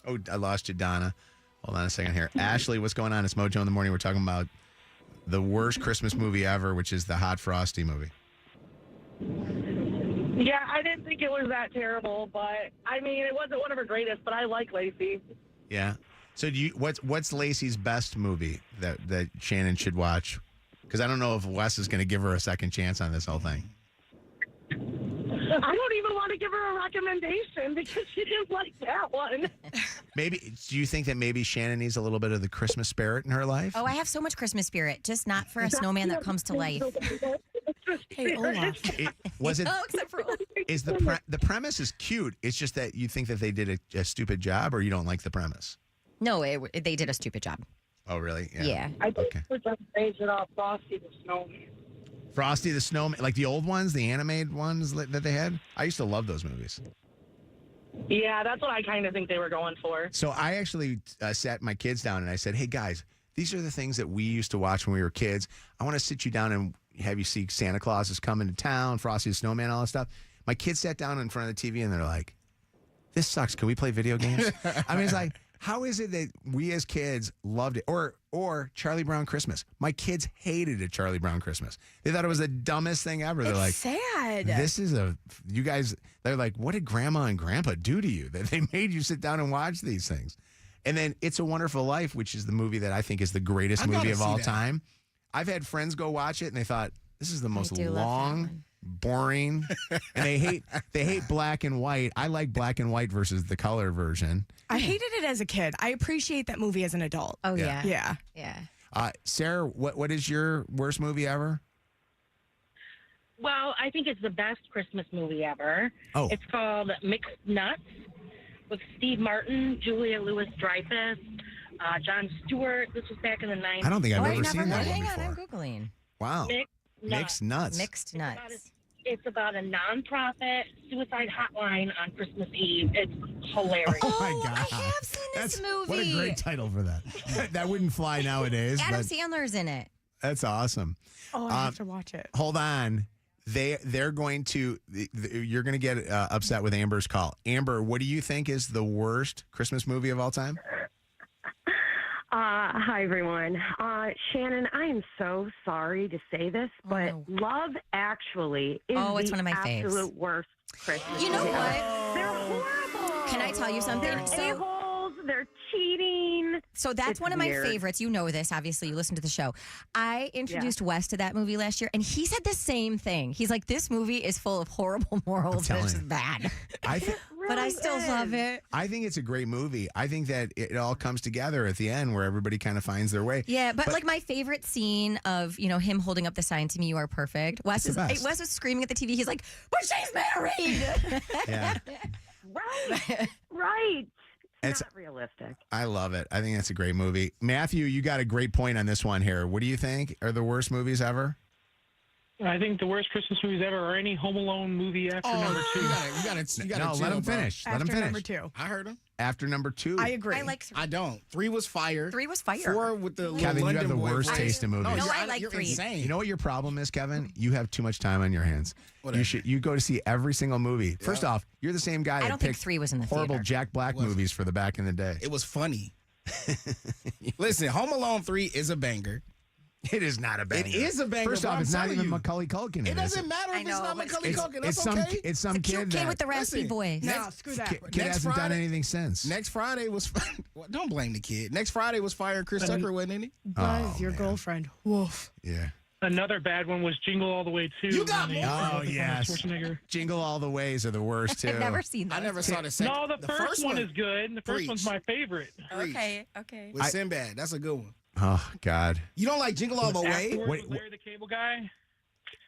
Oh, I lost you, Donna. Hold on a second here. Ashley, what's going on? It's Mojo in the Morning. We're talking about the worst Christmas movie ever, which is the Hot Frosty movie. Yeah, I didn't think it was that terrible, but I mean, it wasn't one of her greatest, but I like Lacey. Yeah. So what's Lacey's best movie that Shannon should watch? Because I don't know if Wes is going to give her a second chance on this whole thing. I don't even want to give her a recommendation because she didn't like that one. Maybe, do you think that maybe Shannon needs a little bit of the Christmas spirit in her life? Oh, I have so much Christmas spirit, just not for a snowman that comes to life. Hey, Olaf. Was it? Oh, except for Olaf. Is the premise is cute? It's just that you think that they did a stupid job, or you don't like the premise? No, they did a stupid job. Oh, really? Yeah. I think we're just base it off Frosty the Snowman. Frosty the Snowman, like the old ones, the animated ones that they had. I used to love those movies. Yeah, that's what I kind of think they were going for. So I actually sat my kids down and I said, "Hey guys, these are the things that we used to watch when we were kids. I want to sit you down and have you see Santa Claus is coming to town, Frosty the Snowman, all that stuff." My kids sat down in front of the TV and they're like, "This sucks. Can we play video games?" I mean, it's like, how is it that we as kids loved it? Or Charlie Brown Christmas. My kids hated a Charlie Brown Christmas. They thought it was the dumbest thing ever. They're like, sad. This is you guys, they're like, what did grandma and grandpa do to you that they made you sit down and watch these things? And then It's a Wonderful Life, which is the movie that I think is the greatest movie of all time. I've had friends go watch it and they thought, this is the most long, boring, and they hate black and white. I like black and white versus the color version. I hated it as a kid. I appreciate that movie as an adult. Oh, yeah. Yeah. Yeah. Sarah, what is your worst movie ever? Well, I think it's the best Christmas movie ever. Oh. It's called Mixed Nuts with Steve Martin, Julia Louis-Dreyfus, Jon Stewart. This was back in the 90s. I don't think I've ever seen that one Hang before. on, I'm Googling. Wow. Mixed Nuts. Mixed Nuts. It's about a nonprofit suicide hotline on Christmas Eve. It's hilarious. Oh my God. I have seen this movie. What a great title for that. That wouldn't fly nowadays. Adam but Sandler's in it. that's awesome. Oh, I have to watch it. Hold on. They're going to, you're going to get upset with Amber's call. Amber, what do you think is the worst Christmas movie of all time? Hi, everyone. Shannon, I am so sorry to say this, but Love Actually is it's one of my faves. absolute worst Christmas You know movie. what? They're horrible. Can I tell you something? They're a-holes. They're cheating. So that's It's one of my weird. favorites. You know this, obviously. You listen to the show. I introduced Wes to that movie last year, and he said the same thing. He's like, this movie is full of horrible morals, and it's just bad. But I still love it. I think it's a great movie. I think that it all comes together at the end where everybody kind of finds their way. Yeah, but like my favorite scene of, him holding up the sign to me, "You are perfect." Wes was screaming at the TV. He's like, "But she's married." Yeah. Right. It's not realistic. I love it. I think that's a great movie. Matthew, you got a great point on this one here. What do you think are the worst movies ever? I think the worst Christmas movies ever are any Home Alone movie after number 2. You gotta No, let him finish. Let him finish. Number 2. I heard him. After number 2. I agree. I like 3. I don't. 3 was fire. 3 was fire. 4 with the Kevin, London you have the boy worst voice. taste in movies. No, I like you're 3. Insane. You know what your problem is, Kevin? You have too much time on your hands. Whatever. You go to see every single movie. First off, you're the same guy I that don't think picked 3 was in the horrible theater. Jack Black movies for the back in the day. It was funny. Listen, Home Alone 3 is a banger. It is not a banger. It is a banger. First bro, off, I'm it's not telling even you. Macaulay Culkin. in It doesn't matter if I it's know, not but Macaulay Culkin. It's That's okay. it's some kid Kid that with the raspy Listen, voice. No, screw that. kid hasn't done anything since. Next Friday was. Well, don't blame the kid. Next Friday was firing Chris Tucker, wasn't he? Buzz, your girlfriend. Woof. Yeah. Another bad one was Jingle All the Way 2. You got more. Oh yes. Schwarzenegger. Jingle All the Ways are the worst too. I've never seen that. I never saw the second. No, the first one is good. The first Preach. one's my favorite. Okay. With Sinbad. That's a good one. Oh God. You don't like Jingle All the Way? Afterwards, Wait, was Larry the Cable Guy.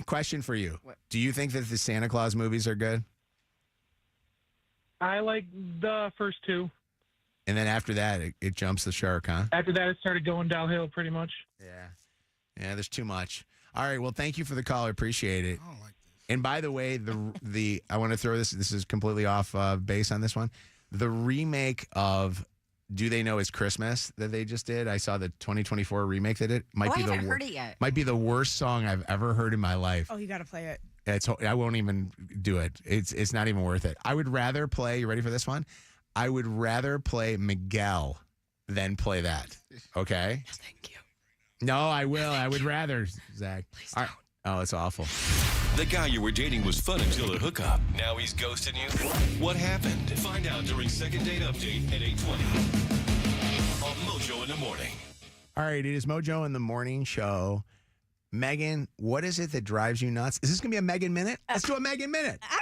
Question for you. Do you think that the Santa Claus movies are good? I like the first 2. And then after that, it jumps the shark, huh? After that, it started going downhill pretty much. Yeah. Yeah, there's too much. All right, well, thank you for the call. I appreciate it. I don't like And by the way, the I want to throw this. This is completely off base on this one. The remake of "Do They Know It's Christmas" that they just did. I saw the 2024 remake that it might be I haven't heard it yet. Might be the worst song I've ever heard in my life. Oh, you got to play it. I won't even do it. It's not even worth it. I would rather play. You ready for this one? I would rather play Miguel than play that. Okay. Thank you. No, I will. I would rather, Zach. Please don't. Oh, it's awful. The guy you were dating was fun until the hookup. Now he's ghosting you. What happened? Find out during Second Date Update at 8:20 on Mojo in the Morning. All right, it is Mojo in the Morning Show. Megan, what is it that drives you nuts? Is this going to be a Megan Minute? Let's do a Megan Minute. All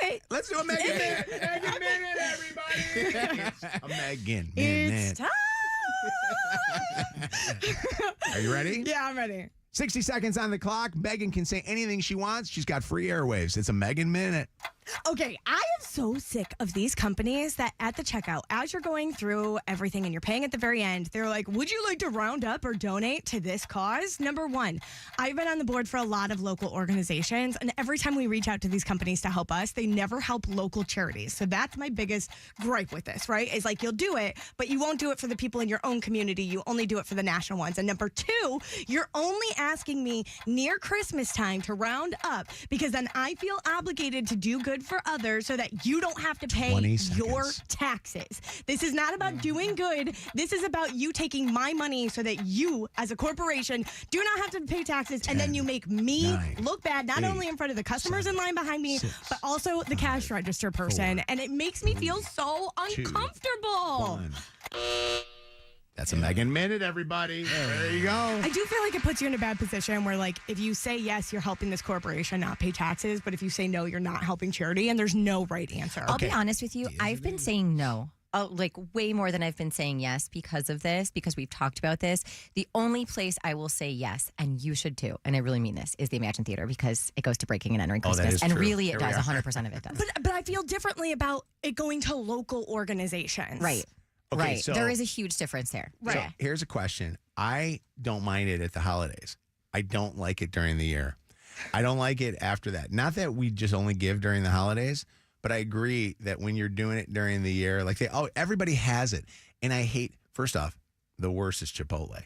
right. Let's do a Megan Minute. Megan Minute, everybody. A Megan Minute. It's time. Are you ready? Yeah, I'm ready. 60 seconds on the clock. Megan can say anything she wants. She's got free airwaves. It's a Megan Minute. Okay, I am so sick of these companies that at the checkout, as you're going through everything and you're paying at the very end, they're like, would you like to round up or donate to this cause? Number one, I've been on the board for a lot of local organizations, and every time we reach out to these companies to help us, they never help local charities. So that's my biggest gripe with this, right? Is like, you'll do it, but you won't do it for the people in your own community. You only do it for the national ones. And number two, you're only asking me near Christmas time to round up because then I feel obligated to do good for others so that you don't have to pay your taxes. This is not about doing good. This is about you taking my money so that you, as a corporation, do not have to pay taxes, and then you make me look bad, not only in front of the customers in line behind me, but also the cash register person. And it makes me feel so uncomfortable. That's a Megan Minute, everybody. There you go. I do feel like it puts you in a bad position where, like, if you say yes, you're helping this corporation not pay taxes, but if you say no, you're not helping charity, and there's no right answer. I'll be honest with you. I've been saying no. Like way more than I've been saying yes because of this, because we've talked about this. The only place I will say yes, and you should too, and I really mean this, is the Imagine Theater because it goes to breaking and entering Christmas. That is and true. really it Here does. we are. 100% of it does. But I feel differently about it going to local organizations. Right. Okay, right. so- There is a huge difference there. Right. So here's a question. I don't mind it at the holidays. I don't like it during the year. I don't like it after that. Not that we just only give during the holidays, but I agree that when you're doing it during the year, like everybody has it. And I hate, first off, the worst is Chipotle.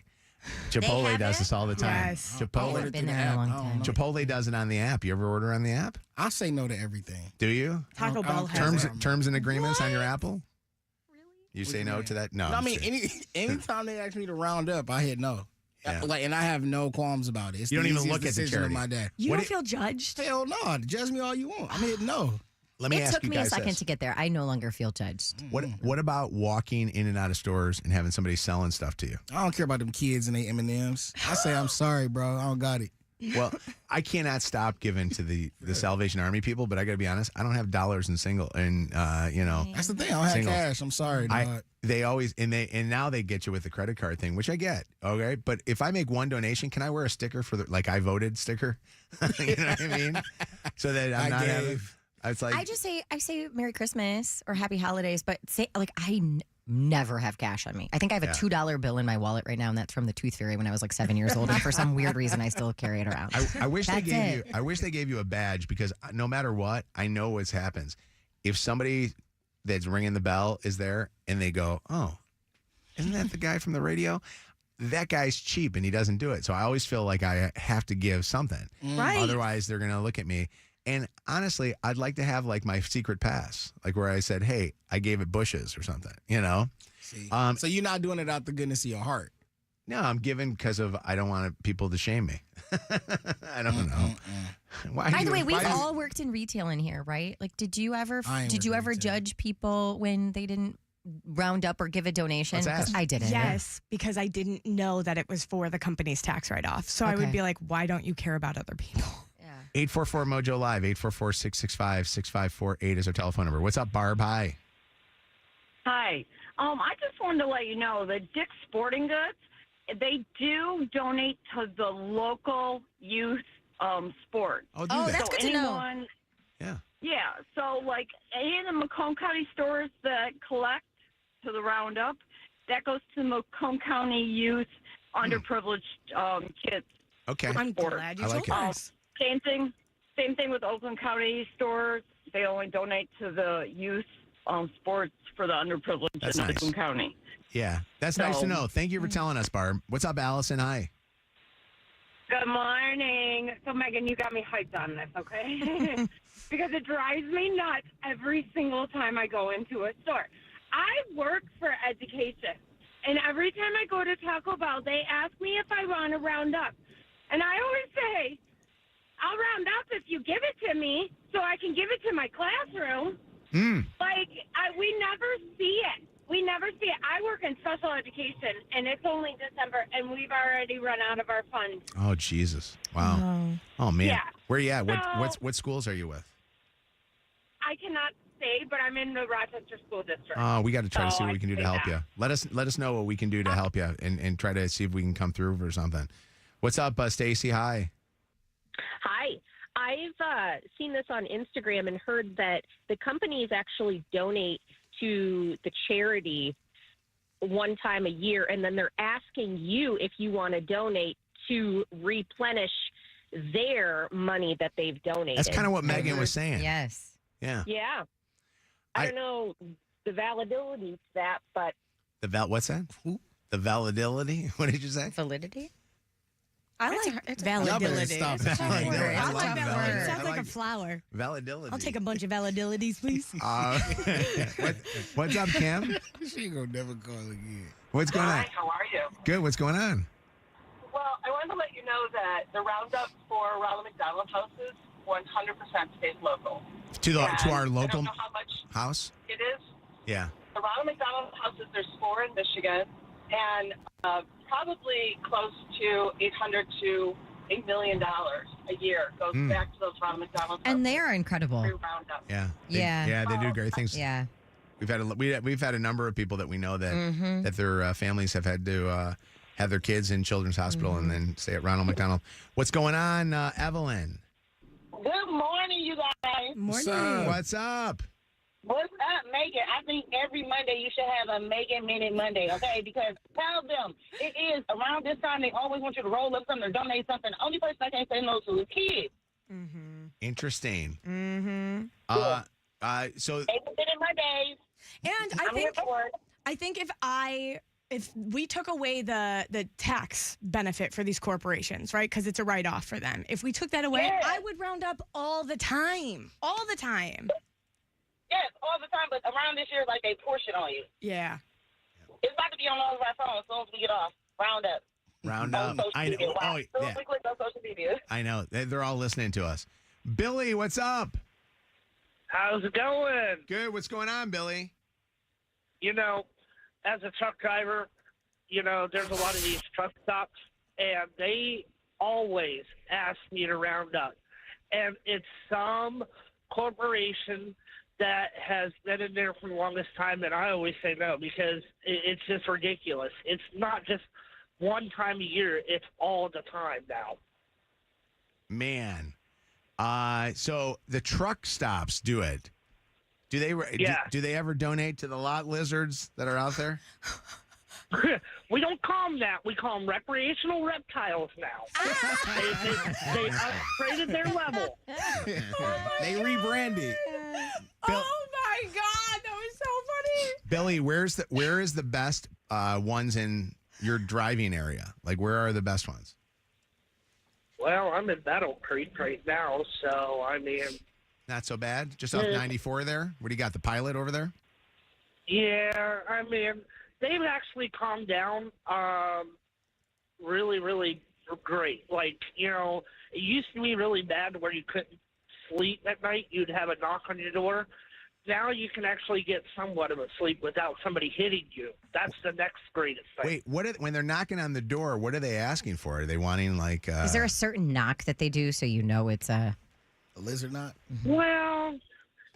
Chipotle does this all the time. Yes. Chipotle, I've been there in a long time. Chipotle does it on the app. You ever order on the app? I'll say no to everything. Do you? Taco Bell has it. Terms and agreements on your Apple? You say no to that? No. I I'm mean, serious. anytime they ask me to round up, I hit no. Yeah. And I have no qualms about it. It's You don't the even easiest look at the decision charity. of my day. You don't feel judged? Hell no. Judge me all you want. I'm hitting no. Let me It ask took you me a guys second this. to get there. I no longer feel judged. What about walking in and out of stores and having somebody selling stuff to you? I don't care about them kids and they M&Ms. I say I'm sorry, bro. I don't got it. Well, I cannot stop giving to the Salvation Army people, but I got to be honest, I don't have dollars in single and That's the thing. I don't have singles. cash. I'm sorry, dog. They always and now they get you with the credit card thing, which I get. Okay, but if I make one donation, can I wear a sticker for the I voted sticker? You know what I mean? So that I'm not having. It's like I say Merry Christmas or Happy Holidays, but say never have cash on me. I think I have a $2 bill in my wallet right now, and that's from the Tooth Fairy when I was like 7 years old. And for some weird reason, I still carry it around. I wish they That's gave it. you. I wish they gave you a badge because no matter what, I know what happens. If somebody that's ringing the bell is there and they go, "Oh, isn't that the guy from the radio?" That guy's cheap and he doesn't do it. So I always feel like I have to give something. Right. Otherwise, they're going to look at me. And honestly, I'd like to have like my secret pass, like where I said, "Hey, I gave it Bushes" or something. You know. See, so you're not doing it out the goodness of your heart. No, I'm giving because of I don't want people to shame me. I don't know. Why By do the way, you- we've why is- all worked in retail in here, right? Like, did you ever I ain't worked in judge people when they didn't round up or give a donation? Let's 'Cause ask. I didn't. Yes, because I didn't know that it was for the company's tax write-off. So I would Okay. be like, why don't you care about other people? 844 Mojo Live, 844-665-6548 is our telephone number. What's up, Barb? Hi. Hi. I just wanted to let you know that Dick's Sporting Goods, they do donate to the local youth sport. Oh, do that. that's good to know. anyone, Yeah. Yeah. So, like, any of the Macomb County stores that collect to the roundup, that goes to the Macomb County youth underprivileged kids. Okay. I'm Sport. glad you I like told it. us. Same thing. Same thing with Oakland County stores. They only donate to the youth sports for the underprivileged That's in nice. Oakland County. Yeah, that's nice to know. Thank you for telling us, Barb. What's up, Allison? Hi. Good morning. So, Meaghan, you got me hyped on this, okay? Because it drives me nuts every single time I go into a store. I work for education, and every time I go to Taco Bell, they ask me if I want to round up. And I always say, I'll round up if you give it to me so I can give it to my classroom. Like, we never see it. We never see it. I work in special education, and it's only December, and we've already run out of our funds. Oh, Jesus. Wow. Oh, man. Yeah. Where are you at? So- What schools are you with? I cannot say, but I'm in the Rochester School District. Oh, we got to try to So see what I we can do to say help that. you. Let us know what we can do to help you and try to see if we can come through for something. What's up, Stacy? Hi. Hi. I've seen this on Instagram and heard that the companies actually donate to the charity one time a year, and then they're asking you if you want to donate to replenish their money that they've donated. That's kind of what Meaghan was saying. Yes. Yeah. Yeah. I don't know the validity to that, but What's that? The validity? What did you say? Validity? I like Y'all validity. better stop it. I like love that validity. word. It sounds I like a like flower. Validity. I'll take a bunch of validilities, please. What's up, Kim? She gonna never call again. What's going on? Hi, how are you? Good. What's going on? Well, I wanted to let you know that the roundup for Ronald McDonald houses 100% stays local. To our I local don't know how much house? it is. Yeah. The Ronald McDonald houses, there's 4 in Michigan, and probably close to $800 to $1 million a year goes back to those Ronald McDonald houses. And they are incredible. Through Roundup. Yeah. Yeah. They do great things. Yeah. We've had a number of people that we know that Mm-hmm. that their families have had to have their kids in Children's Hospital and then stay at Ronald McDonald. What's going on, Evelyn? Good morning, you guys. What's up? What's up, Meaghan? I think every Monday you should have a Meaghan Minute Monday, okay? Because tell them it is around this time they always want you to roll up something or donate something. The only person I can't say no to is kids. Interesting. Mm-hmm. So Meaghan Minute Mondays. And I think if we took away the tax benefit for these corporations, right? Because it's a write-off for them. If we took that away, I would round up all the time. All the time. Yes, all the time, but around this year, like they push it on you. Yeah. It's about to be on all of our phones as soon as we get off. Round up. Round On up. social I know. media. Wow. Oh, As soon yeah. as we click on social media. I know. They're all listening to us. Billy, what's up? How's it going? Good. What's going on, Billy? You know, as a truck driver, you know, there's a lot of these truck stops, and they always ask me to round up. And it's some corporation that has been in there for the longest time, and I always say no because it's just ridiculous. It's not just one time a year. It's all the time now. Man. So the truck stops do it. Do they? Yeah. Do they ever donate to the lot lizards that are out there? We don't call them that. We call them recreational reptiles now. They upgraded their level. They rebranded. Oh my God, that was so funny. Billy, where is the best ones in your driving area? Like, where are the best ones? Well, I'm in Battle Creek right now, so I mean, Not so bad. Just off 94 there. What do you got? The Pilot over there? yeah, I mean, they've actually calmed down really, really great. Like, you know, it used to be really bad where you couldn't sleep at night. You'd have a knock on your door. Now you can actually get somewhat of a sleep without somebody hitting you. That's the next greatest thing. Wait, when they're knocking on the door, what are they asking for? Are they wanting like? Is there a certain knock that they do so you know it's a lizard knock? Well,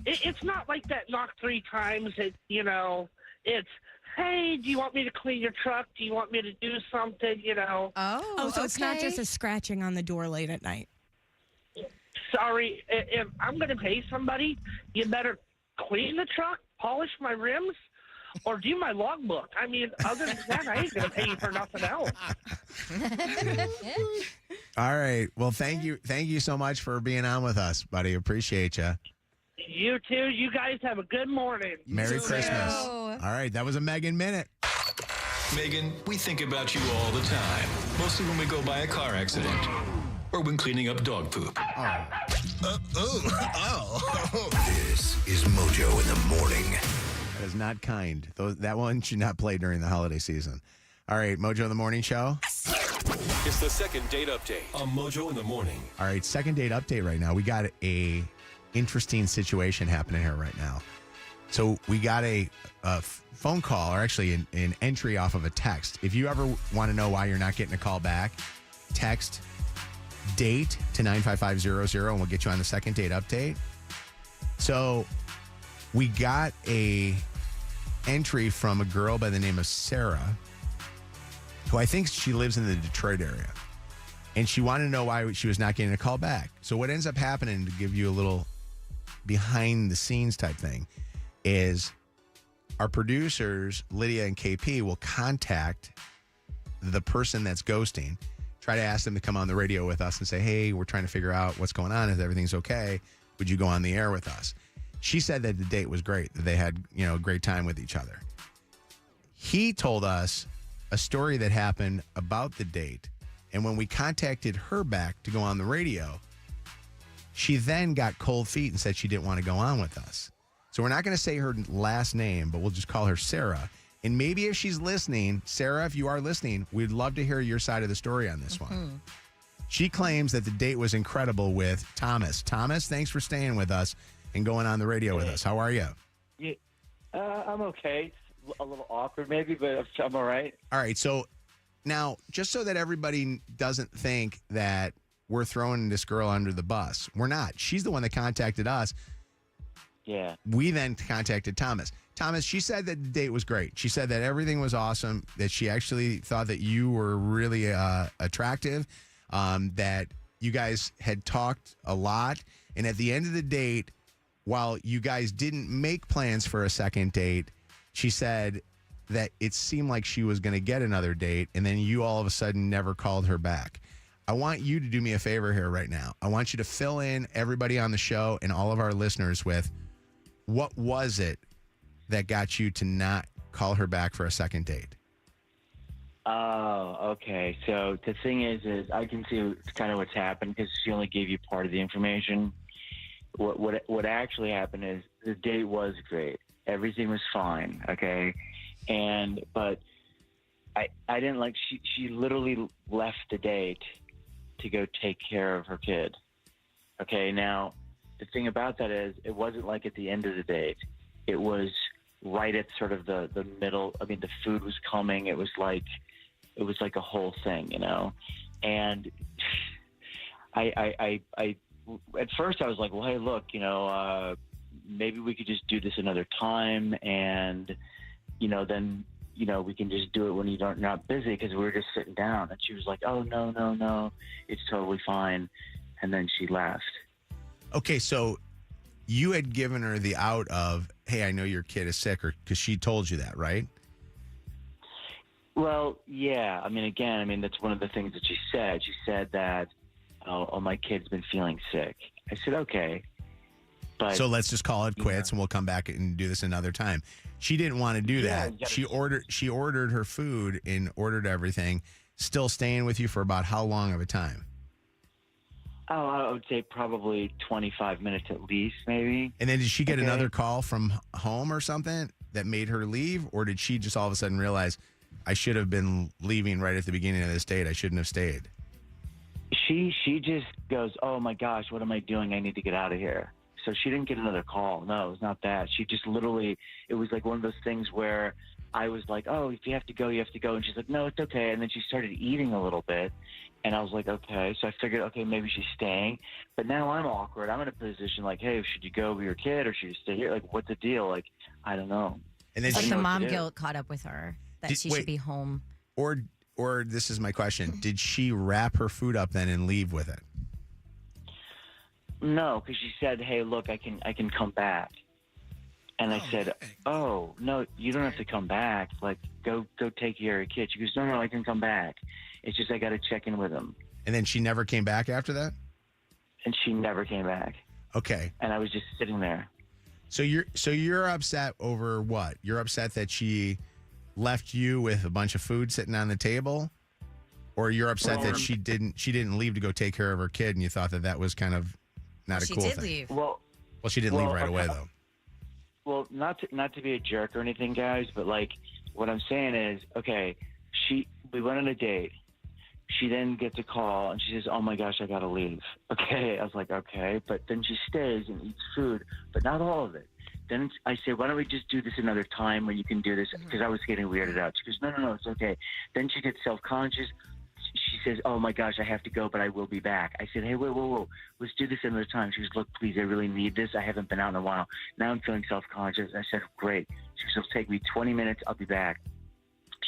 it's not like that knock 3 times. You know, it's, hey, do you want me to clean your truck? Do you want me to do something? You know. Oh, so it's not just a scratching on the door late at night. Sorry, if I'm going to pay somebody, you better clean the truck, polish my rims, or do my logbook. I mean, other than that, I ain't going to pay you for nothing else. All right. Well, thank you. Thank you so much for being on with us, buddy. Appreciate you. You too. You guys have a good morning. Merry Christmas. All right. That was a Meaghan Minute. Meaghan, we think about you all the time. Mostly when we go by a car accident or when cleaning up dog poop. This is Mojo in the morning. That is not kind. That one should not play during the holiday season. All right, Mojo in the Morning Show. It's the second date update on Mojo in the Morning. All right, second date update right now. We got a interesting situation happening here right now. So we got a phone call, or actually an entry off of a text. If you ever want to know why you're not getting a call back, text date to 95500 and we'll get you on the second date update. So we got a entry from a girl by the name of Sarah, who I think she lives in the Detroit area. And she wanted to know why she was not getting a call back. So what ends up happening, to give you a little behind the scenes type thing, is our producers, Lydia and KP, will contact the person that's ghosting, try to ask them to come on the radio with us and say, hey, we're trying to figure out what's going on. If everything's okay, would you go on the air with us? She said that the date was great, that they had, a great time with each other. He told us a story that happened about the date. And when we contacted her back to go on the radio, she then got cold feet and said she didn't want to go on with us. So we're not going to say her last name, but we'll just call her Sarah. And maybe if she's listening, Sarah, if you are listening, we'd love to hear your side of the story on this one. She claims that the date was incredible with Thomas. Thomas, thanks for staying with us and going on the radio with us. How are you? Yeah, I'm okay. It's a little awkward maybe, but I'm all right. All right. So now, just so that everybody doesn't think that we're throwing this girl under the bus, we're not. She's the one that contacted us. Yeah. We then contacted Thomas. Thomas, she said that the date was great. She said that everything was awesome, that she actually thought that you were really attractive, that you guys had talked a lot. And at the end of the date, while you guys didn't make plans for a second date, she said that it seemed like she was going to get another date, and then you all of a sudden never called her back. I want you to do me a favor here right now. I want you to fill in everybody on the show and all of our listeners with what was it that got you to not call her back for a second date? Oh, okay. So the thing is I can see kind of what's happened because she only gave you part of the information. What actually happened is the date was great. Everything was fine, okay? But I didn't like, she literally left the date to go take care of her kid. Okay, now the thing about that is it wasn't like at the end of the date. It was right at sort of the middle. I mean, the food was coming. It was like a whole thing, And I at first I was like, well, hey, look, maybe we could just do this another time, and then we can just do it when you're not busy, because we were just sitting down. And she was like, oh, no, it's totally fine. And then she left. Okay, so you had given her the out of, hey, I know your kid is sick, or because she told you that, right? Well, yeah. That's one of the things that she said. She said that, oh, my kid's been feeling sick. I said, okay. But so let's just call it quits, and we'll come back and do this another time. She didn't want to do that. She ordered her food and ordered everything, still staying with you for about how long of a time? Oh, I would say probably 25 minutes at least, maybe. And then did she get another call from home or something that made her leave? Or did she just all of a sudden realize, I should have been leaving right at the beginning of this date. I shouldn't have stayed. She just goes, oh, my gosh, what am I doing? I need to get out of here. So she didn't get another call. No, it was not that. She just literally, it was like one of those things where I was like, oh, if you have to go, you have to go. And she's like, no, it's okay. And then she started eating a little bit. And I was like, okay. So I figured, okay, maybe she's staying. But now I'm awkward. I'm in a position like, hey, should you go with your kid or should you stay here? Like, what's the deal? Like, I don't know. And then the mom guilt caught up with her that she should be home. Or this is my question. Did she wrap her food up then and leave with it? No, because she said, hey, look, I can come back. And I said, oh, no, you don't have to come back. Like, go take care of your kid. She goes, no, I can come back. It's just I got to check in with him. And then she never came back after that? And she never came back. Okay. And I was just sitting there. So you're upset over what? You're upset that she left you with a bunch of food sitting on the table? Or you're upset that she didn't leave to go take care of her kid and you thought that was kind of not a cool thing? She did leave. Well, she didn't leave right away, though. Well, not to be a jerk or anything, guys, but like what I'm saying is, okay, we went on a date. She then gets a call and she says, "Oh my gosh, I gotta leave." Okay, I was like, okay, but then she stays and eats food, but not all of it. Then I say, "Why don't we just do this another time when you can do this?" Because I was getting weirded out. She goes, "No, it's okay." Then she gets self-conscious. She says, "Oh my gosh, I have to go, but I will be back." I said, "Hey, whoa, let's do this another time." She goes, "Look, please, I really need this. I haven't been out in a while. Now I'm feeling self-conscious." I said, "Great." She goes, "It'll take me 20 minutes. I'll be back."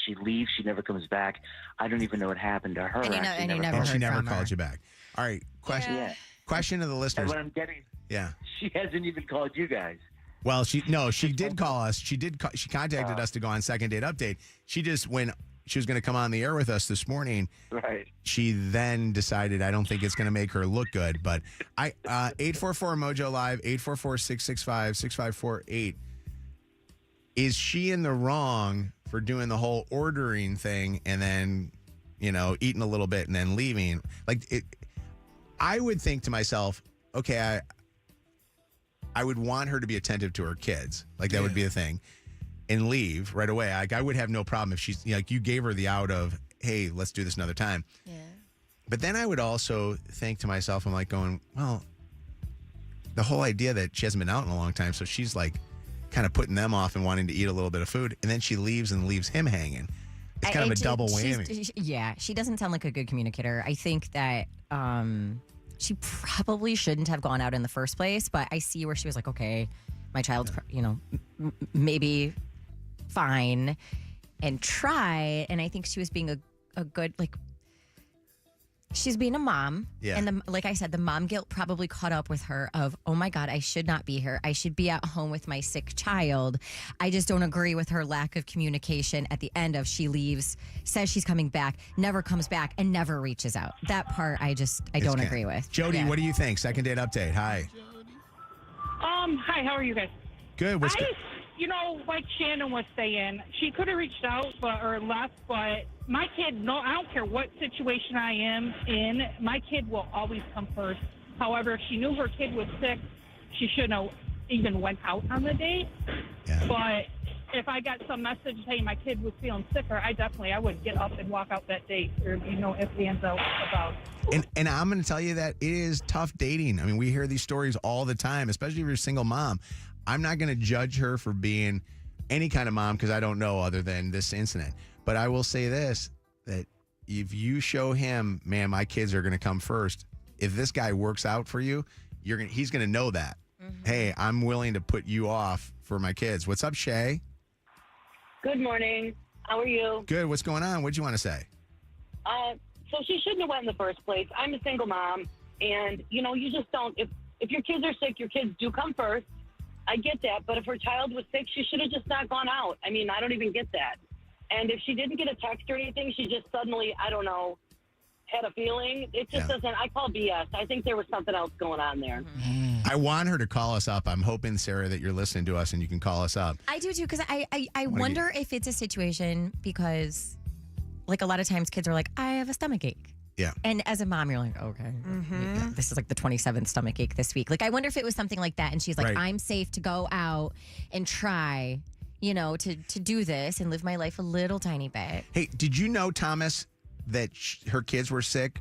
She leaves. She never comes back. I don't even know what happened to her. And She never called you back. All right. Question to the listeners. And what I'm getting, yeah, she hasn't even called you guys. Well, she did call us. She contacted us to go on Second Date Update. She just, when she was going to come on the air with us this morning, right? She then decided, I don't think it's going to make her look good. But 844 Mojo Live, 844-665-6548. Is she in the wrong for doing the whole ordering thing and then, eating a little bit and then leaving? I would think to myself, okay, I would want her to be attentive to her kids. That would be a thing. And leave right away. I would have no problem if she's, you gave her the out of, hey, let's do this another time. Yeah. But then I would also think to myself, I'm going, well, the whole idea that she hasn't been out in a long time, so she's kind of putting them off and wanting to eat a little bit of food, and then she leaves and leaves him hanging. It's kind of a double whammy. Yeah, she doesn't sound like a good communicator. I think that she probably shouldn't have gone out in the first place, but I see where she was like, okay, my child's, maybe fine, and try. And I think she was being a good, she's being a mom. Yeah. And like I said, the mom guilt probably caught up with her of, oh my God, I should not be here. I should be at home with my sick child. I just don't agree with her lack of communication at the end of she leaves, says she's coming back, never comes back, and never reaches out. That part I don't agree with. Jody, what do you think? Second Date Update. Hi. Hi, how are you guys? Good. What's good? Like Shannon was saying, she could have reached out or left, but my kid, no, I don't care what situation I am in, my kid will always come first. However, if she knew her kid was sick, she shouldn't have even went out on the date. Yeah. But if I got some message, hey, my kid was feeling sicker, I would get up and walk out that date, or if the ends out about. And I'm going to tell you that it is tough dating. I mean, we hear these stories all the time, especially if you're a single mom. I'm not going to judge her for being any kind of mom because I don't know other than this incident. But I will say this, that if you show him, man, my kids are going to come first, if this guy works out for you, he's going to know that. Mm-hmm. Hey, I'm willing to put you off for my kids. What's up, Shay? Good morning. How are you? Good. What's going on? What'd you want to say? So she shouldn't have went in the first place. I'm a single mom, and, you just don't, if your kids are sick, your kids do come first. I get that, but if her child was sick, she should have just not gone out. I mean, I don't even get that. And if she didn't get a text or anything, she just suddenly, I don't know, had a feeling. It just doesn't, I call BS. I think there was something else going on there. Mm-hmm. I want her to call us up. I'm hoping, Sarah, that you're listening to us and you can call us up. I do too, because I wonder if it's a situation because, a lot of times kids are like, I have a stomach ache. Yeah. And as a mom, you're like, okay, this is the 27th stomach ache this week. I wonder if it was something like that. And she's like, right. I'm safe to go out and try, to do this and live my life a little tiny bit. Hey, did you know, Thomas, that her kids were sick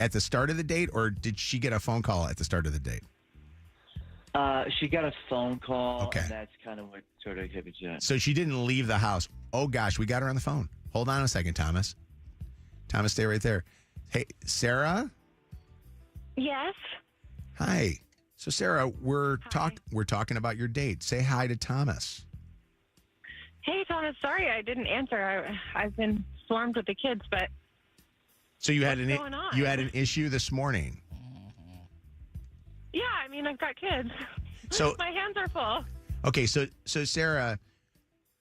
at the start of the date, or did she get a phone call at the start of the date? She got a phone call, okay. And that's kind of what sort of hit it. So she didn't leave the house. Oh, gosh, we got her on the phone. Hold on a second, Thomas. Thomas, stay right there. Hey, Sarah? Yes? Hi. So, Sarah, we're talking about your date. Say hi to Thomas. Hey, Thomas. Sorry I didn't answer. I've been swarmed with the kids, but so you had what's an issue this morning. Yeah, I mean, I've got kids. So my hands are full. Okay, so Sarah,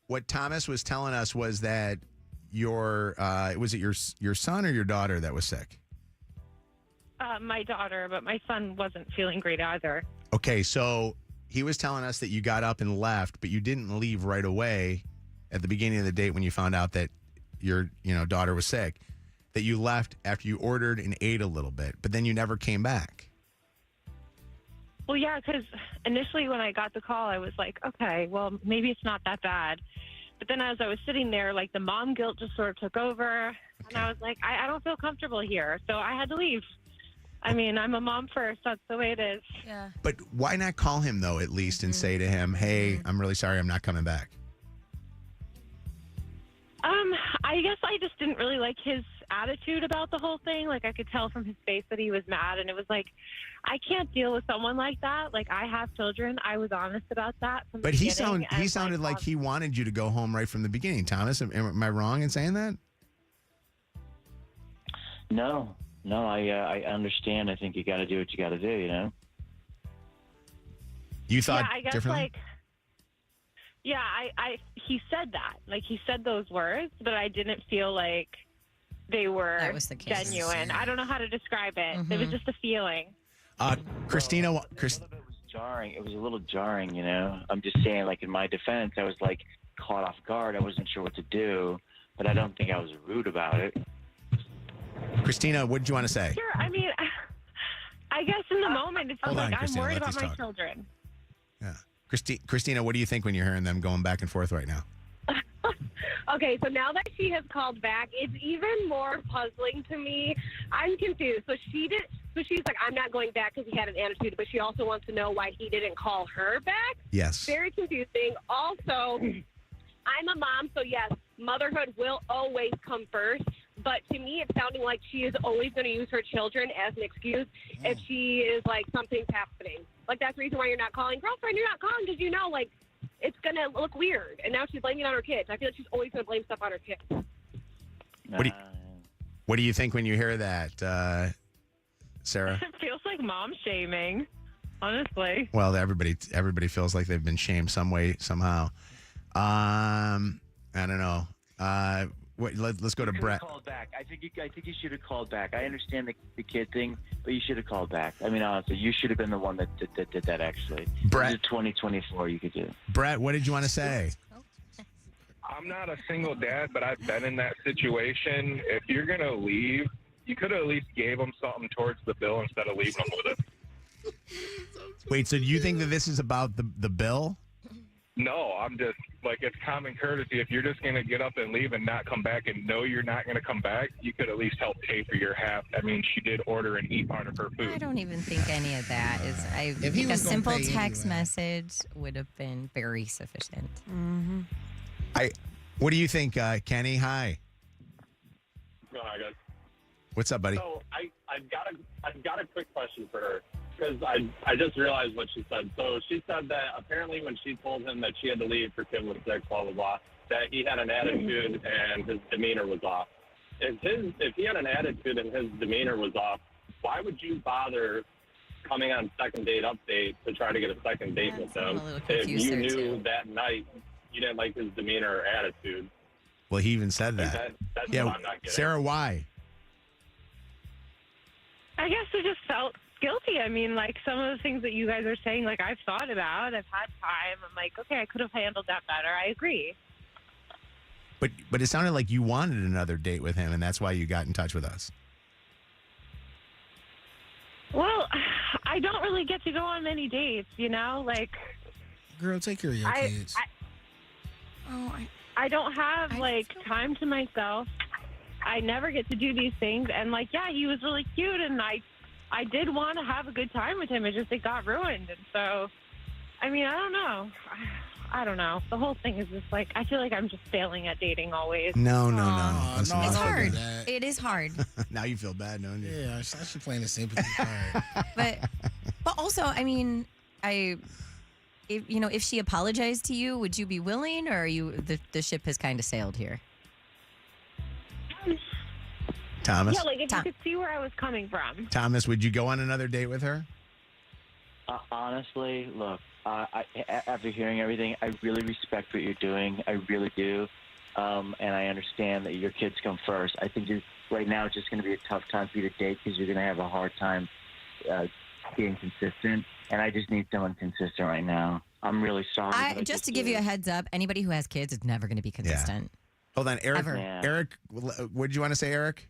what Thomas was telling us was that was it your son or your daughter that was sick? my daughter, but my son wasn't feeling great either. Okay, so he was telling us that you got up and left, but you didn't leave right away at the beginning of the date when you found out that your daughter was sick, that you left after you ordered and ate a little bit, but then you never came back. Well, yeah, because initially when I got the call, I was like, okay, well, maybe it's not that bad. But then as I was sitting there, like the mom guilt just sort of took over. Okay. And I was like, I don't feel comfortable here. So I had to leave. I mean, I'm a mom first. That's the way it is. Yeah. But why not call him, though, at least, and say to him, hey, I'm really sorry, I'm not coming back? I guess I just didn't really like his attitude about the whole thing. Like, I could tell from his face that he was mad, and it was like, I can't deal with someone like that. Like, I have children. I was honest about that from the But he beginning, sounded like he wanted you to go home right from the beginning. Thomas, am I wrong in saying that? No, I understand. I think you got to do what you got to do, you know? You thought I guess, differently? like, yeah, he said that. Like, he said those words, but I didn't feel like they were genuine. I don't know how to describe it. It was just a feeling. Christina, It was jarring. It was a little jarring, you know? I'm just saying, like, in my defense, I was, like, caught off guard. I wasn't sure what to do, but I don't think I was rude about it. Christina, what did you want to say? Sure. I mean, I guess in the moment, it feels Hold on, like I'm Christina, worried let about these my talk. children. Yeah. Christina, what do you think when you're hearing them going back and forth right now? Okay, so now that she has called back, it's even more puzzling to me. I'm confused. So she's like, I'm not going back because he had an attitude, but she also wants to know why he didn't call her back. Yes. Very confusing. Also, I'm a mom, so yes, motherhood will always come first. But to me, it's sounding like she is always going to use her children as an excuse if she is like, something's happening. Like, that's the reason why you're not calling. Girlfriend, you're not calling because you know, like, it's going to look weird. And now she's blaming it on her kids. I feel like she's always going to blame stuff on her kids. What do you think when you hear that, Sarah? It feels like mom shaming, honestly. Well, everybody feels like they've been shamed some way, somehow. I don't know. Let's go to Brett. Called back. I think you should have called back. I understand the kid thing, but you should have called back. I mean, honestly, you should have been the one that did that. Actually, Brett, this is 2024. You could do. Brett, what did you want to say? I'm not a single dad, but I've been in that situation. If you're gonna leave, you could have at least gave them something towards the bill instead of leaving them with it. Wait, so do you think that this is about the bill? No, I'm just like, it's common courtesy. If you're just going to get up and leave and not come back and know you're not going to come back, you could at least help pay for your half. I mean, she did order and eat part of her food. I don't even think any of that is. I think a simple text message would have been very sufficient. Mm-hmm. What do you think, Kenny? Hi. Hi, guys. What's up, buddy? So I've got a quick question for her, because I just realized what she said. So she said that apparently when she told him that she had to leave for Kim was sick, blah, blah, blah, that he had an attitude and his demeanor was off. If he had an attitude and his demeanor was off, why would you bother coming on second date update to try to get a second date with him if you knew that night you didn't like his demeanor or attitude? Well, he even said that. That's Yeah, what I'm not getting. Sarah, why? I guess I just felt guilty. I mean, like, some of the things that you guys are saying, like, I've thought about. I've had time. I'm like, okay, I could have handled that better. I agree. But it sounded like you wanted another date with him, and that's why you got in touch with us. Well, I don't really get to go on many dates, you know? Like, girl, take care of your kids. I don't have, like, time to myself. I never get to do these things. And, like, yeah, he was really cute, and I did want to have a good time with him. It got ruined. And so, I mean, I don't know. I don't know. The whole thing is just, like, I feel like I'm just failing at dating always. No. Listen, It's don't do hard. that. It is hard. Now you feel bad, don't you? Yeah, I should playing the sympathy card. But also, I mean, if she apologized to you, would you be willing, or are you the ship has kind of sailed here? Thomas? Yeah, like, if you could see where I was coming from. Thomas, would you go on another date with her? Honestly, look, after hearing everything, I really respect what you're doing. I really do. and I understand that your kids come first. I think right now it's just going to be a tough time for you to date because you're going to have a hard time being consistent, and I just need someone consistent right now. I'm really sorry. Just to give you a heads up, anybody who has kids is never going to be consistent. Hold on, Eric. Ever. Yeah. Eric, what did you want to say, Eric?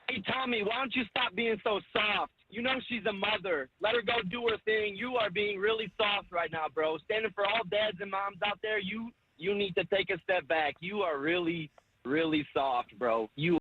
Hey, Tommy, why don't you stop being so soft? You know she's a mother. Let her go do her thing. You are being really soft right now, bro. Standing for all dads and moms out there, you need to take a step back. You are really, really soft, bro. You